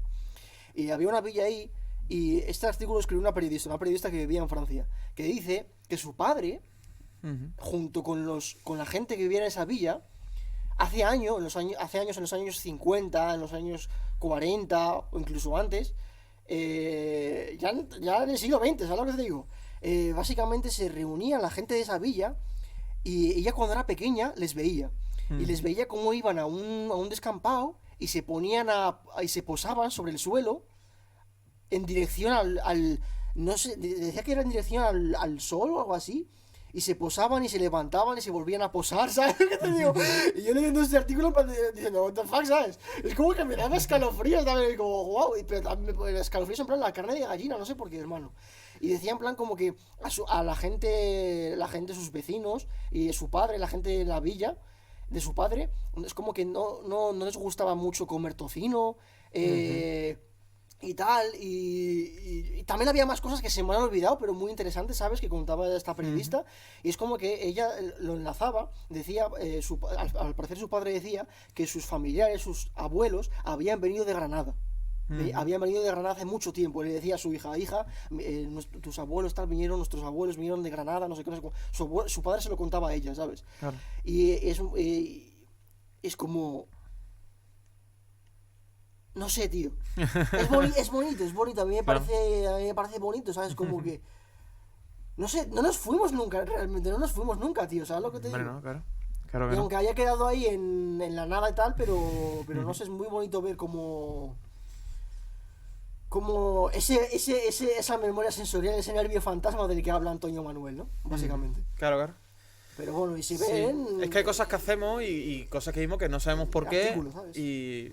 A: y había una villa ahí, y este artículo escribió una periodista que vivía en Francia, que dice que su padre, junto con la gente que vivía en esa villa, hace años, en los años 50, en los años 40 o incluso antes, ya en el siglo XX, ¿sabes lo que te digo? Básicamente se reunían la gente de esa villa y ella cuando era pequeña les veía. Y les veía cómo iban a un descampado y se ponían y se posaban sobre el suelo en dirección no sé, decía que era en dirección al sol o algo así. Y se posaban y se levantaban y se volvían a posar, ¿sabes qué te digo? Y yo leyendo este artículo diciendo, what the fuck, ¿sabes? Es como que me daba escalofríos también, como, wow, pero también escalofríos en plan la carne de gallina, no sé por qué, hermano. Y decía en plan como que a la gente, sus vecinos y su padre, la gente de la villa, de su padre, es como que no les gustaba mucho comer tocino, y tal, y también había más cosas que se me han olvidado, pero muy interesantes, ¿sabes? Que contaba esta periodista, y es como que ella lo enlazaba, decía, al parecer su padre decía que sus familiares, sus abuelos, habían venido de Granada. Habían venido de Granada hace mucho tiempo. Le decía a su hija, tus abuelos nuestros abuelos vinieron de Granada, no sé qué, no sé cómo. Su padre se lo contaba a ella, ¿sabes? Claro. Y es como... No sé, tío. Es bonito. A mí me parece bonito, ¿sabes? Como que... No sé, no nos fuimos nunca, realmente. No nos fuimos nunca, tío. ¿Sabes lo que te digo?
B: Bueno, claro.
A: Y aunque haya quedado ahí en la nada y tal, pero no sé, es muy bonito ver como esa memoria sensorial, ese nervio fantasma del que habla Antonio Manuel, ¿no? Básicamente.
B: Claro.
A: Pero bueno, y si ven...
B: Es que hay cosas que hacemos y cosas que vimos que no sabemos por qué,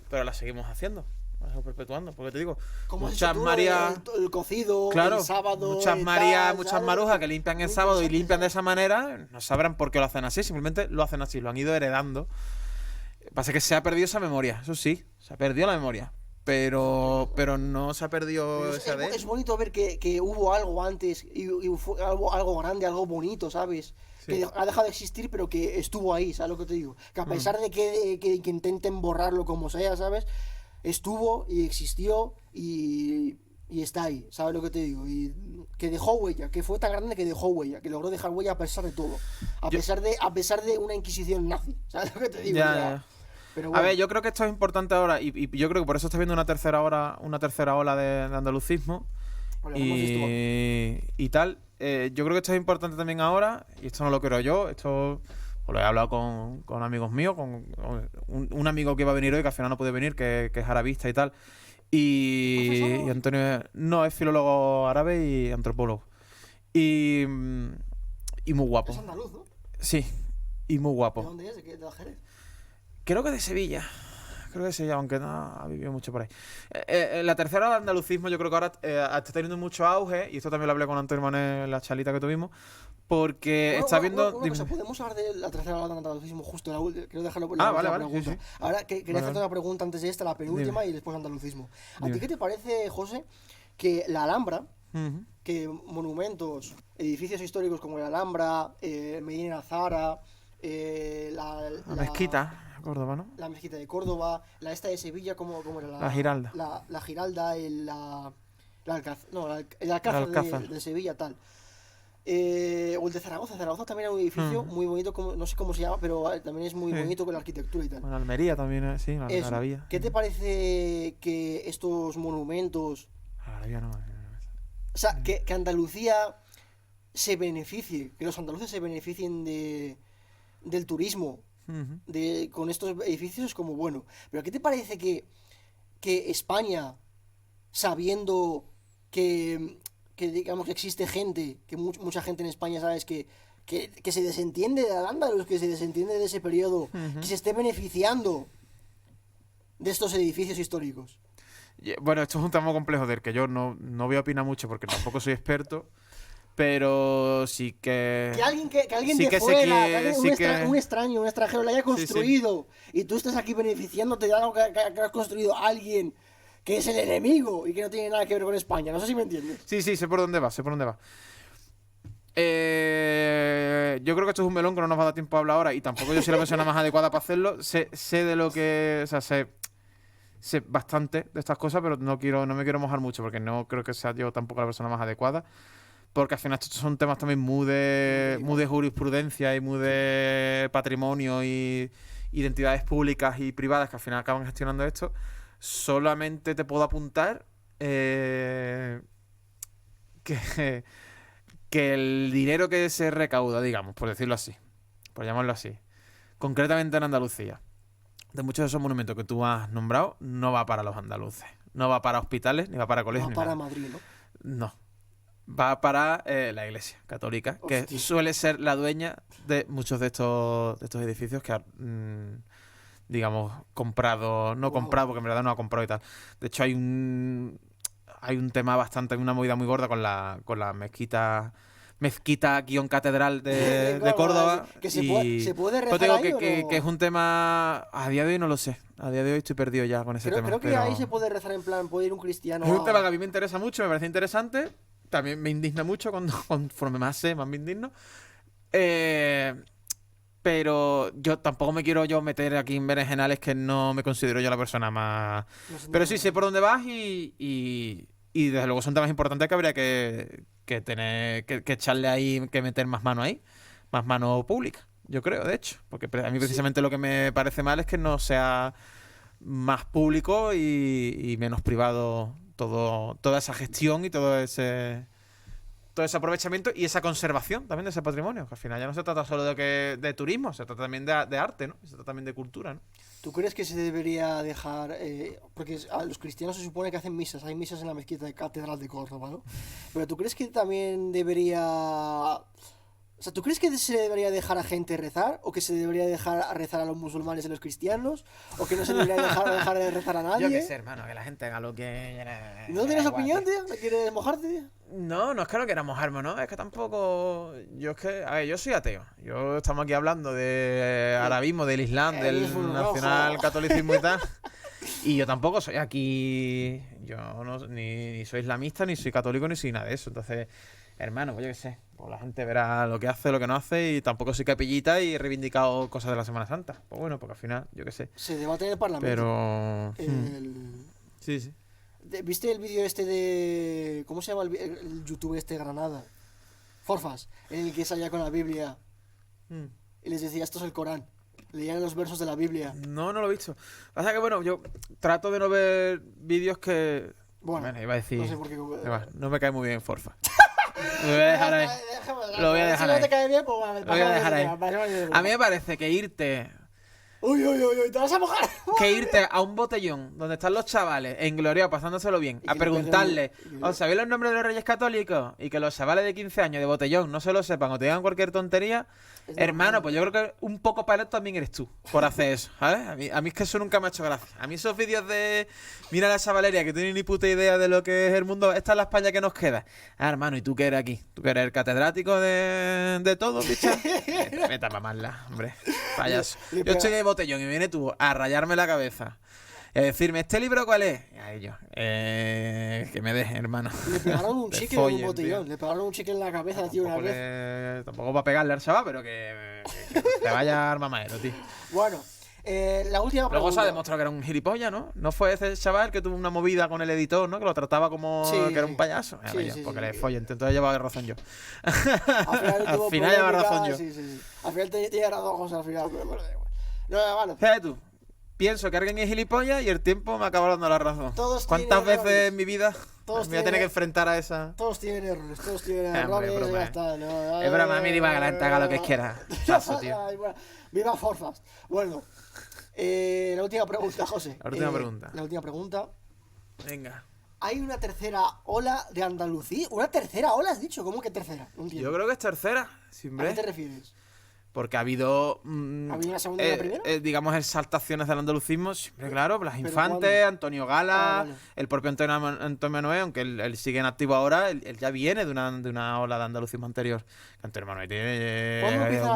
B: pero las seguimos haciendo, las seguimos perpetuando, porque te digo,
A: como
B: muchas Marías...
A: El cocido,
B: claro,
A: el sábado...
B: Muchas Marías, muchas marujas que limpian el sábado y limpian de esa manera, no sabrán por qué lo hacen así, simplemente lo hacen así, lo han ido heredando. Pasa que se ha perdido esa memoria, eso sí, se ha perdido la memoria. Pero no se ha perdido esa de...
A: Es bonito ver que hubo algo antes y fue algo grande, algo bonito, ¿sabes? Sí. Que ha dejado de existir, pero que estuvo ahí, ¿sabes lo que te digo? Que a pesar de que intenten borrarlo como sea, ¿sabes? Estuvo y existió y está ahí, ¿sabes lo que te digo? Y que dejó huella, que fue tan grande que dejó huella, que logró dejar huella a pesar de todo. A pesar de una inquisición nazi, ¿sabes lo que te digo?
B: Ya. Pero bueno. A ver, yo creo que esto es importante ahora y yo creo que por eso está viendo una tercera ola de andalucismo y tal. Yo creo que esto es importante también ahora, y esto no lo creo yo, esto lo he hablado con amigos míos, con un amigo que va a venir hoy, que al final no puede venir, que es arabista y tal. Y Antonio no, es filólogo árabe y antropólogo. Y muy guapo.
A: Es andaluz, ¿no?
B: Sí, y muy guapo.
A: ¿De dónde es? ¿De Jerez?
B: Creo que de Sevilla. Aunque no ha vivido mucho por ahí. La tercera ola de andalucismo yo creo que ahora está teniendo mucho auge, y esto también lo hablé con Antonio Manuel en la charlita que tuvimos, porque está viendo...
A: ¿Podemos hablar de la tercera ola de andalucismo justo la última? Quiero dejarlo por
B: la
A: pregunta.
B: Sí.
A: Ahora quería hacerte una pregunta antes de esta, la penúltima, y después andalucismo. ¿A ti qué te parece, José, que la Alhambra, que monumentos, edificios históricos como la Alhambra, Medina Zara, la
B: mezquita Córdoba, ¿no?
A: La mezquita de Córdoba, la esta de Sevilla, ¿cómo era?
B: La Giralda.
A: La Giralda, el Alcázar de Sevilla, tal. O el de Zaragoza. Zaragoza también era un edificio muy bonito, no sé cómo se llama, pero también es muy bonito con la arquitectura y tal.
B: Bueno, Almería también, sí, la Maravilla.
A: ¿Qué te parece que estos monumentos...
B: Maravilla no.
A: O sea, que Andalucía se beneficie, que los andaluces se beneficien del turismo con estos edificios es como bueno. Pero ¿qué te parece que España, sabiendo que digamos que existe gente, que mucha gente en España, ¿sabes? Que se desentiende de Al-Ándalus, que se desentiende de ese periodo, que se esté beneficiando de estos edificios históricos?
B: Bueno, esto es un tema complejo del que yo no voy a opinar mucho porque tampoco soy experto. Pero sí que...
A: Que alguien de fuera, un extraño, un extranjero lo haya construido y tú estás aquí beneficiándote de algo que has construido alguien que es el enemigo y que no tiene nada que ver con España. No sé si me entiendes.
B: Sí, sé por dónde va. yo creo que esto es un melón que no nos va a dar tiempo a hablar ahora y tampoco yo soy la persona más adecuada para hacerlo. Sé de lo que... O sea, sé bastante de estas cosas, pero no me quiero mojar mucho porque no creo que sea yo tampoco la persona más adecuada. Porque al final estos son temas también muy de jurisprudencia y muy de patrimonio y identidades públicas y privadas que al final acaban gestionando esto. Solamente te puedo apuntar que el dinero que se recauda, digamos, por decirlo así, por llamarlo así, concretamente en Andalucía, de muchos de esos monumentos que tú has nombrado, no va para los andaluces. No va para hospitales, ni va para colegios,
A: ni para Madrid, ¿no?
B: No. Va para la Iglesia Católica, que suele ser la dueña de muchos de estos edificios que ha, digamos, comprado, no comprado, porque en verdad no ha comprado y tal. De hecho, hay un tema bastante, una movida muy gorda con la mezquita-catedral de Córdoba.
A: Que se puede rezar
B: digo
A: ahí,
B: que es un tema, a día de hoy no lo sé. A día de hoy estoy perdido ya con ese tema.
A: Creo que ahí se puede rezar en plan, puede ir un cristiano.
B: Es un tema que a mí me interesa mucho, me parece interesante. También me indigna mucho conforme más sé, más me indigno. Pero yo tampoco me quiero meter aquí en berenjenales que no me considero yo la persona más... Pero sí sé por dónde vas y desde luego son temas importantes que habría que tener que echarle ahí, que meter más mano ahí, más mano pública, yo creo, de hecho. Porque a mí precisamente lo que me parece mal es que no sea más público y menos privado toda esa gestión y todo ese aprovechamiento y esa conservación también de ese patrimonio, que al final ya no se trata solo de turismo, se trata también de arte, ¿no? Se trata también de cultura, ¿no?
A: ¿Tú crees que se debería dejar, porque a los cristianos se supone que hacen misas, hay misas en la mezquita de Catedral de Córdoba, ¿no? Pero ¿tú crees que también debería... O sea, ¿tú crees que se debería dejar a gente rezar? ¿O que se debería dejar a rezar a los musulmanes y a los cristianos? ¿O que no se debería dejar de rezar a nadie?
B: Yo qué sé, hermano, que la gente haga lo que...
A: ¿No tienes opinión, tío? ¿No quieres mojarte, tío?
B: No es que no quiera mojarme, ¿no? Es que tampoco... A ver, yo soy ateo. Estamos aquí hablando de arabismo, del islam, del nacional catolicismo y tal. Y yo tampoco soy aquí... Yo ni soy islamista, ni soy católico, ni soy nada de eso. Entonces... Hermano, pues yo qué sé, pues la gente verá lo que hace, lo que no hace y tampoco soy capillita y he reivindicado cosas de la Semana Santa. Pues bueno, porque al final, yo qué sé.
A: Se debate en el Parlamento.
B: Pero... Sí.
A: ¿Viste el vídeo este de... ¿Cómo se llama el YouTube este de Granada? Forfas, en el que salía con la Biblia y les decía, esto es el Corán. Leían los versos de la Biblia.
B: No lo he visto. Pasa que, bueno, yo trato de no ver vídeos que...
A: Bueno,
B: iba a decir...
A: No sé por qué...
B: No me cae muy bien Forfas. Lo voy a dejar ahí. Lo voy a dejar ahí.
A: Si no te cae bien, pues
B: lo voy a dejar ahí. A mí me parece que irte...
A: Uy, te vas a mojar.
B: Que irte a un botellón donde están los chavales engloriados, pasándoselo bien, a preguntarle, ¿os sabéis los nombres de los Reyes Católicos? Y que los chavales de 15 años de botellón no se lo sepan o te digan cualquier tontería, hermano, pues yo creo que un poco para también eres tú por hacer eso, ¿sabes? A mí es que eso nunca me ha hecho gracia. A mí esos vídeos de mira la chavalería que tiene ni puta idea de lo que es el mundo, esta es la España que nos queda. Hermano, ¿y tú qué eres aquí? ¿Tú que eres el catedrático de todo, bicha? Vete a mamarla, hombre, payaso. Yo estoy de botellón y viene tú a rayarme la cabeza y a decirme, ¿este libro cuál es? Y ahí yo, que me deje, hermano.
A: Le pegaron un chicle en un botellón, le pegaron un chicle en la cabeza, tío, una vez.
B: Tampoco para pegarle al chaval, pero que te vaya al mamadero, tío.
A: Bueno, la última pregunta.
B: Luego se ha demostrado que era un gilipollas, ¿no? No fue ese chaval que tuvo una movida con el editor, ¿no? Que lo trataba como que era un payaso. Porque le follen, entonces llevaba razón yo. Al final llevaba razón yo.
A: Sí. Al final tenía razón José, al final. No, vale.
B: Fíjate tú. Pienso que alguien es gilipollas y el tiempo me acaba dando la razón. ¿Cuántas veces en mi vida me voy a tener que enfrentar a esa?
A: Todos tienen errores, y ya está.
B: Es broma, a mí diva que la gente haga lo que quiera. Paso, tío.
A: Viva Forfas. Bueno, la última pregunta, José.
B: La última pregunta.
A: Venga. ¿Hay una tercera ola de Andalucía? ¿Una tercera ola has dicho? ¿Cómo que tercera? No entiendo.
B: Yo creo que es tercera.
A: ¿A qué te refieres?
B: Porque ha habido...
A: ¿Ha habido una segunda y una primera?
B: Digamos, exaltaciones del andalucismo, siempre, claro. Blas Infante, Antonio Gala, el propio Antonio Manuel, aunque él sigue en activo ahora, él ya viene de una ola de andalucismo anterior. Antonio Manuel tiene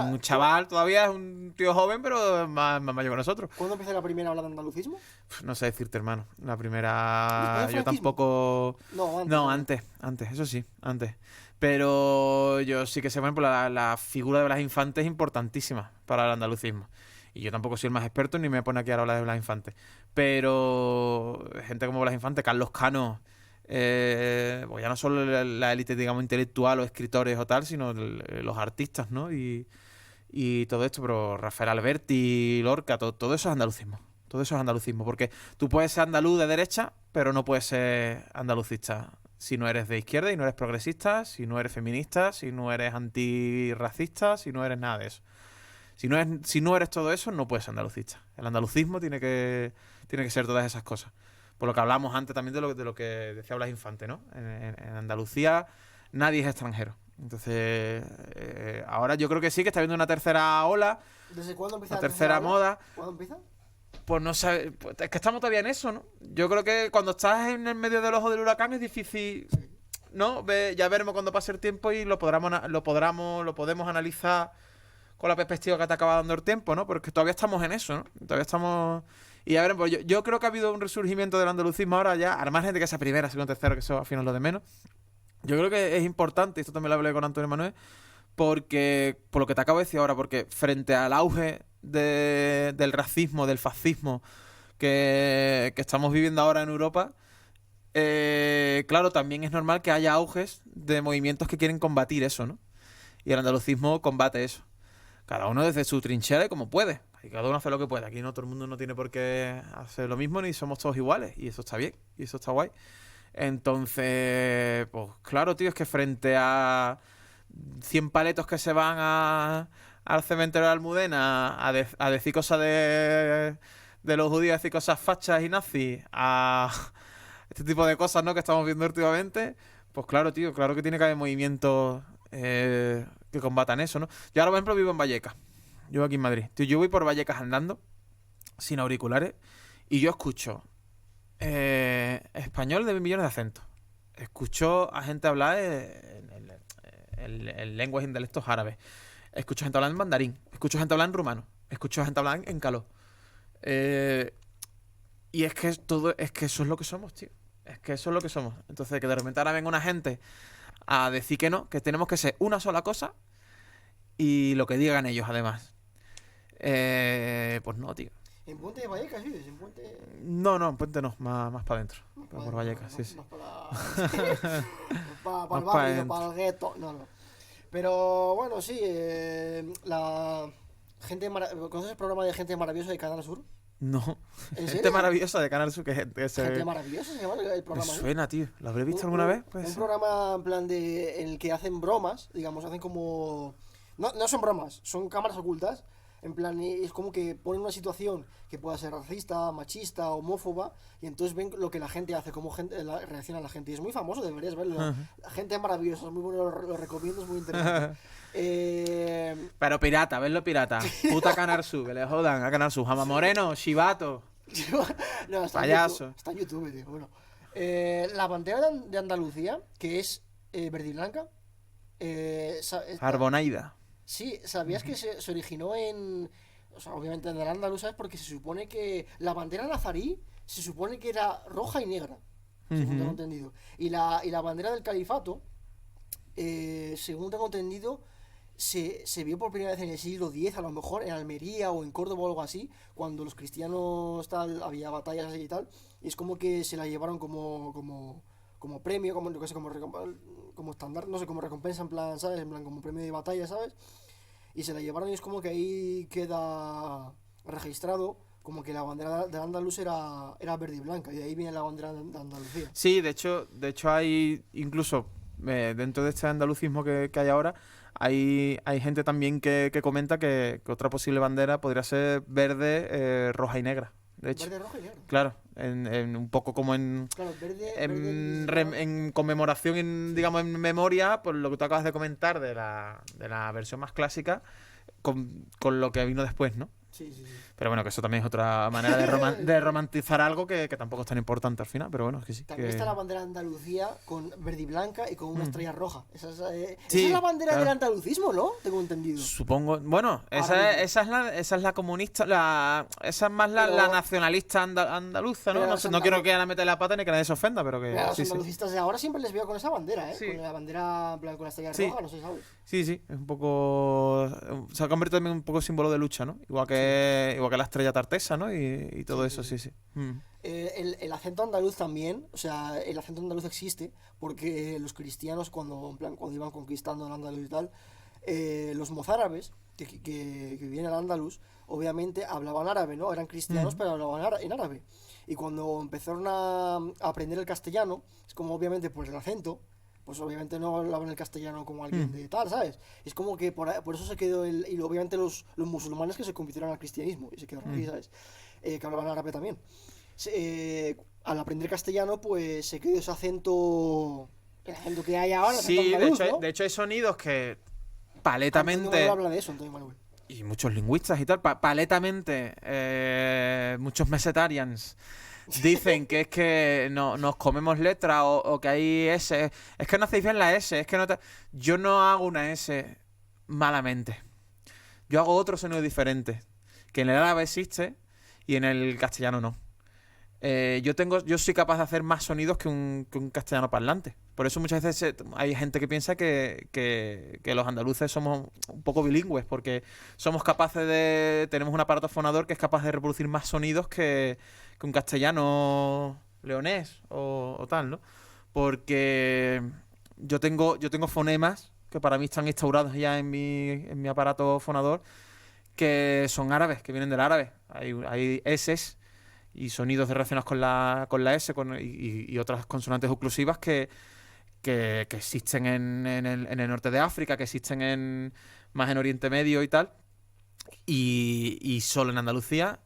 B: un chaval, todavía es un tío joven, pero es más mayor que nosotros.
A: ¿Cuándo empieza la primera ola de andalucismo?
B: No sé decirte, hermano. La primera... Yo tampoco...
A: No,
B: antes, eso sí, antes. Pero yo sí que sé, por ejemplo, la figura de Blas Infante es importantísima para el andalucismo. Y yo tampoco soy el más experto ni me pone aquí a hablar de Blas Infante. Pero gente como Blas Infante, Carlos Cano, pues ya no solo la élite, digamos, intelectual o escritores o tal, sino los artistas, ¿no? Y todo esto, pero Rafael Alberti, Lorca, todo eso es andalucismo. Todo eso es andalucismo, porque tú puedes ser andaluz de derecha, pero no puedes ser andalucista si no eres de izquierda y no eres progresista, si no eres feminista, si no eres antirracista, si no eres nada de eso. Si no eres todo eso, no puedes ser andalucista. El andalucismo tiene que ser todas esas cosas. Por lo que hablamos antes también de lo que decía Blas Infante, ¿no? En Andalucía nadie es extranjero. Entonces, ahora yo creo que sí, que está habiendo una tercera ola.
A: ¿Desde cuándo empieza
B: la tercera moda?
A: ¿Cuándo empieza?
B: Pues no sé, pues es que estamos todavía en eso, ¿no? Yo creo que cuando estás en el medio del ojo del huracán es difícil, ¿no? Ya veremos cuando pase el tiempo y lo podemos analizar con la perspectiva que te acaba dando el tiempo, ¿no? Porque todavía estamos en eso, ¿no? Todavía estamos... Y ya veremos, yo creo que ha habido un resurgimiento del andalucismo ahora ya, al margen de que sea primera, segunda, tercera, que eso al final es lo de menos. Yo creo que es importante, y esto también lo hablé con Antonio Manuel, porque, por lo que te acabo de decir ahora, porque frente al auge del racismo, del fascismo que estamos viviendo ahora en Europa, claro, también es normal que haya auges de movimientos que quieren combatir eso, ¿no? Y el andalucismo combate eso. Cada uno desde su trinchera y como puede. Y cada uno hace lo que puede. Aquí no todo el mundo no tiene por qué hacer lo mismo, ni somos todos iguales. Y eso está bien, y eso está guay. Entonces, pues claro, tío, es que frente a 100 paletos que se van al cementerio de Almudena a decir cosas de los judíos, a decir cosas fachas y nazis, a este tipo de cosas, ¿no?, que estamos viendo últimamente, pues claro, tío, claro que tiene que haber movimientos que combatan eso, ¿no? Yo ahora, por ejemplo, vivo en Vallecas. Yo vivo aquí en Madrid. Tío, yo voy por Vallecas andando, sin auriculares, y yo escucho español de millones de acentos. Escucho a gente hablar en lenguas y dialectos árabes. Escucho gente hablar en mandarín. Escucho gente hablar en rumano. Escucho gente hablar en caló. Y es que eso es lo que somos, tío. Es que eso es lo que somos. Entonces, que de repente ahora venga una gente a decir que no, que tenemos que ser una sola cosa y lo que digan ellos, además. Pues no, tío.
A: ¿En Puente de Vallecas vives? ¿En Puente...?
B: No, en Puente no, más para adentro. Por Vallecas, sí.
A: Más para el barrio, para el gueto. No. Pero bueno, sí, ¿conoces el programa de Gente Maravillosa de Canal Sur?
B: No.
A: ¿En
B: Gente maravillosa de Canal Sur que
A: Gente Maravillosa se llama el programa.
B: Me suena, tío. ¿Lo habré visto alguna vez?
A: Un programa en plan en el que hacen bromas, digamos, hacen como... No son bromas, son cámaras ocultas. En plan, es como que ponen una situación que pueda ser racista, machista, homófoba, y entonces ven lo que la gente hace, cómo reacciona la gente. Y es muy famoso, deberías verlo. La Gente Maravillosa, es muy bueno, lo recomiendo, es muy interesante.
B: Pero pirata, verlo pirata. Puta Canal Sur, que le jodan a Canal Sur. Jama Moreno, Chivato.
A: No,
B: payaso.
A: Está en YouTube, tío. Bueno. La bandera de Andalucía, que es verde y blanca.
B: Carbonaida.
A: Sí, ¿sabías que se originó o sea, obviamente en el Andaluz, ¿sabes? Porque se supone que la bandera nazarí se supone que era roja y negra, según tengo entendido. Y la bandera del califato, según tengo entendido, se vio por primera vez en el siglo X, a lo mejor en Almería o en Córdoba o algo así, cuando los cristianos había batallas así y tal, y es como que se la llevaron como premio, como estándar, no sé, como recompensa, en plan, ¿sabes? En plan, como premio de batalla, ¿sabes? Y se la llevaron y es como que ahí queda registrado como que la bandera de Andaluz era verde y blanca, y de ahí viene la bandera de Andalucía.
B: Sí, de hecho hay incluso dentro de este andalucismo que hay ahora, hay gente también que comenta que otra posible bandera podría ser verde, roja y negra. De hecho,
A: verde, roja y negra.
B: Claro, en un poco como en conmemoración, digamos, en memoria, por lo que tú acabas de comentar de la versión más clásica, con lo que vino después, ¿no?
A: Sí, sí, sí.
B: Pero bueno, que eso también es otra manera de romantizar algo que tampoco es tan importante al final, pero bueno, es que sí.
A: También está la bandera de Andalucía con verde y blanca y con una estrella roja. Esa
B: Sí,
A: es la bandera
B: claro.
A: del andalucismo, ¿no? Tengo entendido.
B: Supongo, bueno, esa es la comunista, esa es más la
A: Pero-
B: nacionalista andaluza, ¿no?
A: pero
B: No,
A: los
B: no quiero que la meta la pata ni que nadie se ofenda, pero que
A: Mira, a los
B: sí, sí.
A: andalucistas de ahora siempre les veo con esa bandera, ¿eh?
B: Sí.
A: Con la bandera blanca con la estrella
B: Sí.
A: roja, no sé, ¿sabes?
B: Sí, sí, es un poco. Se ha convertido también en un poco símbolo de lucha, ¿no? Igual que la estrella tartesa, ¿no? Y todo
A: Sí,
B: eso,
A: sí,
B: sí, sí.
A: El acento andaluz también, o sea, el acento andaluz existe porque los cristianos cuando, en plan, cuando iban conquistando el andaluz y tal, los mozárabes que vivían al andaluz, obviamente hablaban árabe, ¿no? Eran cristianos, pero hablaban en árabe. Y cuando empezaron a aprender el castellano, es como obviamente por el acento, pues obviamente no hablaban el castellano como alguien de tal, ¿sabes? Es como que por eso se quedó y obviamente los musulmanes que se convirtieron al cristianismo y se quedaron aquí, ¿sabes? Que hablaban árabe también. Al aprender castellano, pues se quedó ese acento, el acento que hay ahora, el acento
B: Sí,
A: andaluz, ¿no?
B: de hecho hay sonidos que
A: Antonio
B: paletamente.
A: Manuel habla de eso, Antonio Manuel.
B: Y muchos lingüistas y tal, paletamente, muchos mesetarians dicen que es que nos comemos letras o que hay S. Es que no hacéis bien la S. Es que no Yo no hago una S malamente. Yo hago otro sonido diferente. Que en el árabe existe y en el castellano no. Yo soy capaz de hacer más sonidos que un castellano parlante. Por eso muchas veces hay gente que piensa que los andaluces somos un poco bilingües, porque somos capaces tenemos un aparato fonador que es capaz de reproducir más sonidos que un castellano leonés o tal, ¿no? Porque yo tengo fonemas que para mí están instaurados ya en mi aparato fonador, que son árabes, que vienen del árabe. Hay S's y sonidos relacionados con la S y otras consonantes oclusivas que existen en el norte de África, que existen más en Oriente Medio y tal, y solo en Andalucía,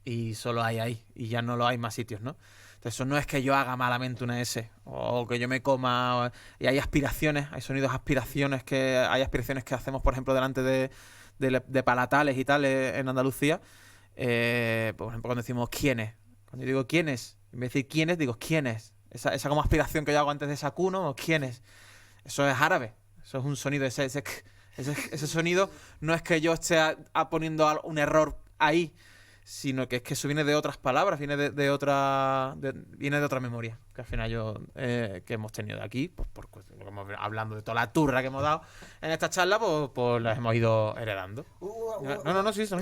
B: y solo hay ahí, y ya no lo hay más sitios, ¿no? Entonces eso no es que yo haga malamente una S, o que yo me coma, y hay aspiraciones, hay sonidos aspiraciones hay aspiraciones que hacemos, por ejemplo, delante de palatales y tal en Andalucía. Por ejemplo, cuando decimos quiénes, cuando yo digo quiénes, en vez de decir quiénes, digo quiénes. Esa como aspiración que yo hago antes de sacuno, quiénes. Eso es árabe. Eso es un sonido. Ese sonido no es que yo esté poniendo un error ahí, sino que es que eso viene de otras palabras, viene de otra memoria, que al final que hemos tenido de aquí, pues hablando de toda la turra que hemos dado en esta charla, pues las hemos ido heredando. No, sí, no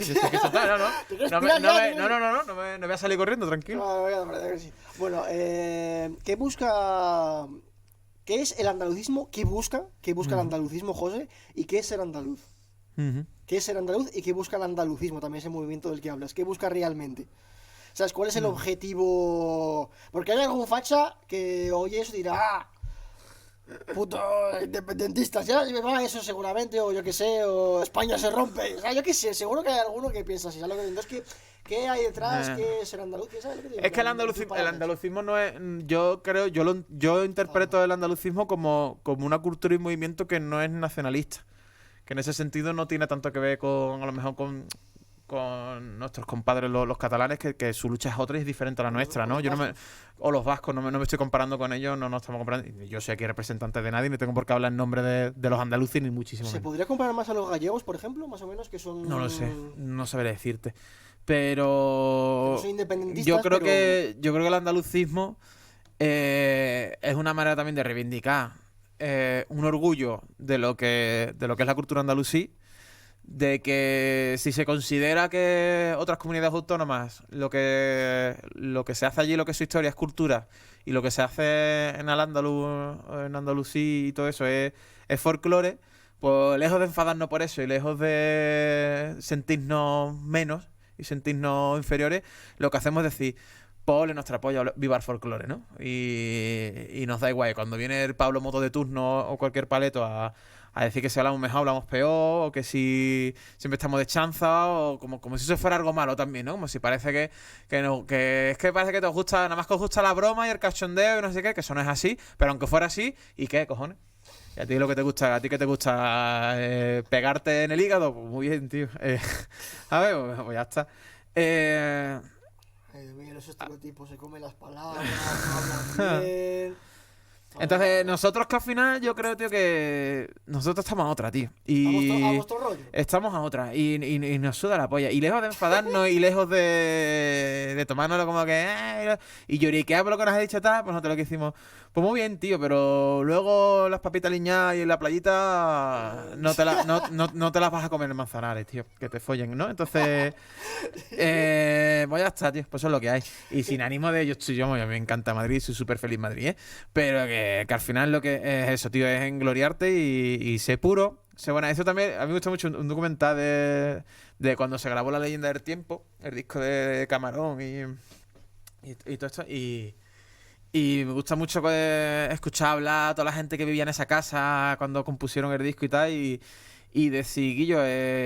B: me voy a salir corriendo, tranquilo.
A: Bueno, ¿qué busca? ¿Qué es el andalucismo? ¿Qué busca? ¿Qué busca el andalucismo, José? ¿Y qué es ser andaluz? ¿Qué es ser andaluz y qué busca el andalucismo? También ese movimiento del que hablas. ¿Qué busca realmente? ¿Sabes cuál es el objetivo? Porque hay algún facha que oye eso y dirá, ¡ah! Puto independentistas, ya va eso seguramente, o yo qué sé, o España se rompe. O sea, yo qué sé, seguro que hay alguno que piensa así. ¿Sabes lo que digo? Entonces, ¿qué hay detrás? ¿Qué es ser andaluz? ¿Sabes lo que digo?
B: Es que el andalucismo no es. Yo interpreto el andalucismo como una cultura y movimiento que no es nacionalista. Que en ese sentido no tiene tanto que ver a lo mejor con nuestros compadres los catalanes, que su lucha es otra y es diferente a la nuestra, ¿no? O los vascos, no me estoy comparando con ellos, no estamos comparando. Yo soy aquí representante de nadie, ni tengo por qué hablar en nombre de los andaluces, ni muchísimo
A: ¿Se
B: menos.
A: podría comparar más a los gallegos, por ejemplo? Más o menos, que son...
B: No lo sé, no sabré decirte. Pero
A: no soy independentista.
B: Yo creo que el andalucismo es una manera también de reivindicar un orgullo de lo que es la cultura andalusí, de que si se considera que otras comunidades autónomas lo que se hace allí, lo que es su historia es cultura, y lo que se hace en Andalusí y todo eso es folclore, pues lejos de enfadarnos por eso y lejos de sentirnos menos y sentirnos inferiores, lo que hacemos es decir, Paul es nuestra polla, viva el folclore, ¿no? Y nos da igual. Cuando viene el Pablo Moto de turno o cualquier paleto a decir que si hablamos mejor, hablamos peor, o que si siempre estamos de chanza, o como si eso fuera algo malo también, ¿no? Como si parece que es que parece que te gusta, nada más que os gusta la broma y el cachondeo y no sé qué, que eso no es así, pero aunque fuera así, ¿y qué, cojones? ¿Y a ti lo que te gusta? ¿A ti qué te gusta? ¿Pegarte en el hígado? Pues muy bien, tío. A ver, pues ya está.
A: Mira, los estereotipos, se comen las palabras, no hablan bien.
B: Entonces, nosotros que al final, yo creo, tío, que nosotros estamos a otra, tío. Y
A: ¿A vuestro rollo?
B: estamos a otra. Y nos suda la polla. Y lejos de enfadarnos y lejos de tomárnoslo como que... y lloriquear por lo que nos has dicho tal, pues nosotros lo que hicimos... Pues muy bien, tío, pero luego las papitas liñadas y en la playita no te las vas a comer en Manzanares, tío. Que te follen, ¿no? Entonces... pues ya está, tío. Pues eso es lo que hay. Y sin ánimo de... Yo me encanta Madrid, soy súper feliz Madrid, ¿eh? Pero que al final lo que es eso, tío, es engloriarte y ser puro. Bueno, eso también, a mí me gusta mucho un documental de cuando se grabó La Leyenda del Tiempo, el disco de Camarón y todo esto. Y me gusta mucho escuchar hablar a toda la gente que vivía en esa casa cuando compusieron el disco y tal. Y decir, Guillo,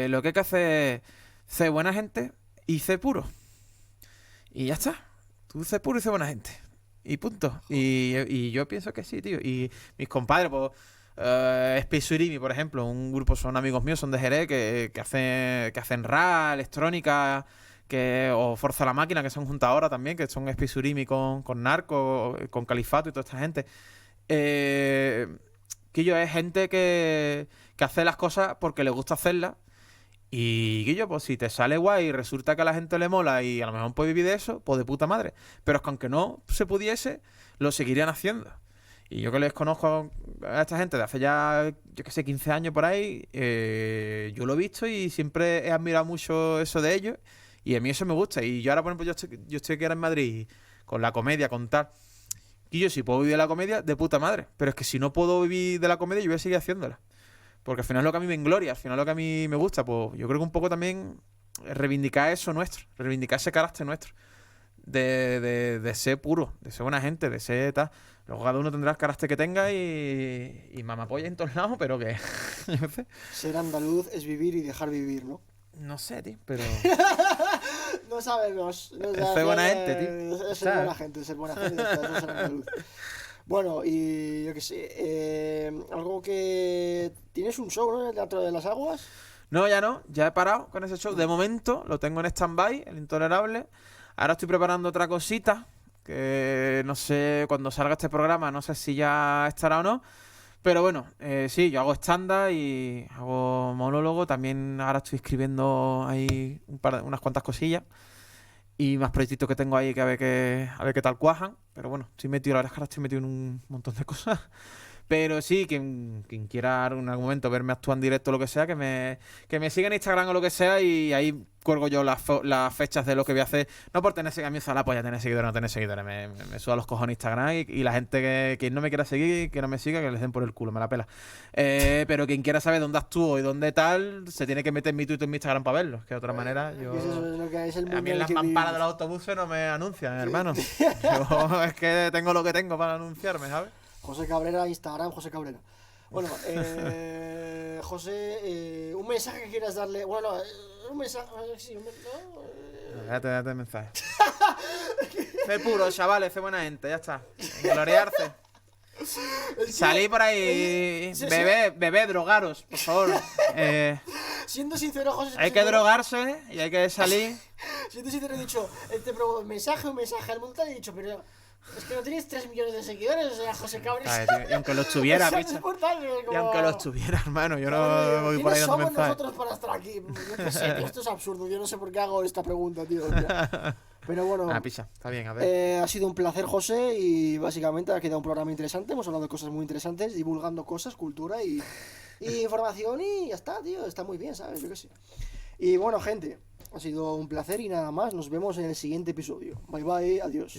B: lo que hay que hacer es ser buena gente y ser puro. Y ya está. Tú sé puro y sé buena gente. Y punto. Y yo pienso que sí, tío. Y mis compadres, pues... Space Urimi, por ejemplo, un grupo, son amigos míos, son de Jerez, que hacen rap, electrónica, o Forza la Máquina, que son juntas ahora también, que son Space Urimi con Narco, con Califato y toda esta gente. Que yo es gente que hace las cosas porque le gusta hacerlas. Y Guillo, pues si te sale guay y resulta que a la gente le mola y a lo mejor puede vivir de eso, pues de puta madre. Pero es que aunque no se pudiese, lo seguirían haciendo. Y yo que les conozco a esta gente de hace ya, yo qué sé, 15 años por ahí, yo lo he visto y siempre he admirado mucho eso de ellos. Y a mí eso me gusta. Y yo ahora, por ejemplo, yo estoy aquí ahora en Madrid con la comedia, con tal. Y yo si puedo vivir de la comedia, de puta madre. Pero es que si no puedo vivir de la comedia, yo voy a seguir haciéndola. Porque al final es lo que a mí me engloria, al final es lo que a mí me gusta. Pues yo creo que un poco también reivindicar eso nuestro, reivindicar ese carácter nuestro. De ser puro, de ser buena gente, de ser tal. Luego cada uno tendrá el carácter que tenga y mamapolla en todos lados, pero que... yo no sé.
A: Ser andaluz es vivir y dejar vivir, ¿no?
B: No sé, tío, pero...
A: No sabemos.
B: Ser buena gente, tío.
A: Ser buena gente, ser buena gente, eso es ser andaluz. Bueno, y yo qué sé, algo que... ¿Tienes un show, no, en el Teatro de las Aguas?
B: No, ya he parado con ese show. De momento lo tengo en stand-by, El Intolerable. Ahora estoy preparando otra cosita, que no sé, cuando salga este programa, no sé si ya estará o no. Pero bueno, sí, yo hago stand-up y hago monólogo. También ahora estoy escribiendo ahí unas cuantas cosillas. Y más proyectitos que tengo ahí que a ver qué tal cuajan. Pero bueno, la verdad es que ahora estoy metido en un montón de cosas. Pero sí, quien quiera en algún momento verme actuar en directo o lo que sea, que me siga en Instagram o lo que sea y ahí cuelgo yo las fechas de lo que voy a hacer. No por tener seguidores, a mí me da la polla tener seguidores o no tener seguidores. Me suda los cojones Instagram y la gente que no me quiera seguir, que no me siga, que les den por el culo, me la pela. Pero quien quiera saber dónde actúo y dónde tal, se tiene que meter en mi Twitter y en mi Instagram para verlo. Que de otra manera, yo...
A: Eso es lo que es el mundo
B: a mí en las mamparas de los autobuses no me anuncian, hermano. Yo es que tengo lo que tengo para anunciarme, ¿sabes?
A: José Cabrera, Instagram, José Cabrera. Bueno, José, un mensaje que quieras darle. Bueno, un mensaje. Sí,
B: Date el mensaje. Ser puro, chavales, ser buena gente, ya está. Gloriarse. Salí por ahí, bebé, drogaros, por favor.
A: Siendo sincero, José.
B: Hay que drogarse y hay que salir.
A: Siendo sincero, he dicho, un mensaje al mundo te he dicho, pero. Es que no tienes 3 millones de seguidores, o sea, José Cabrera.
B: Y aunque los tuviera, picha.
A: Como...
B: Y aunque los tuviera, hermano, yo no voy por ahí dando mensajes.
A: Nosotros para estar aquí? Yo qué sé, tío, esto es absurdo. Yo no sé por qué hago esta pregunta, tío. Pero bueno.
B: Picha, está bien, a ver.
A: Ha sido un placer, José, y básicamente ha quedado un programa interesante. Hemos hablado de cosas muy interesantes, divulgando cosas, cultura y información, y ya está, tío. Está muy bien, ¿sabes? Yo qué sé. Y bueno, gente, ha sido un placer y nada más. Nos vemos en el siguiente episodio. Bye bye, adiós.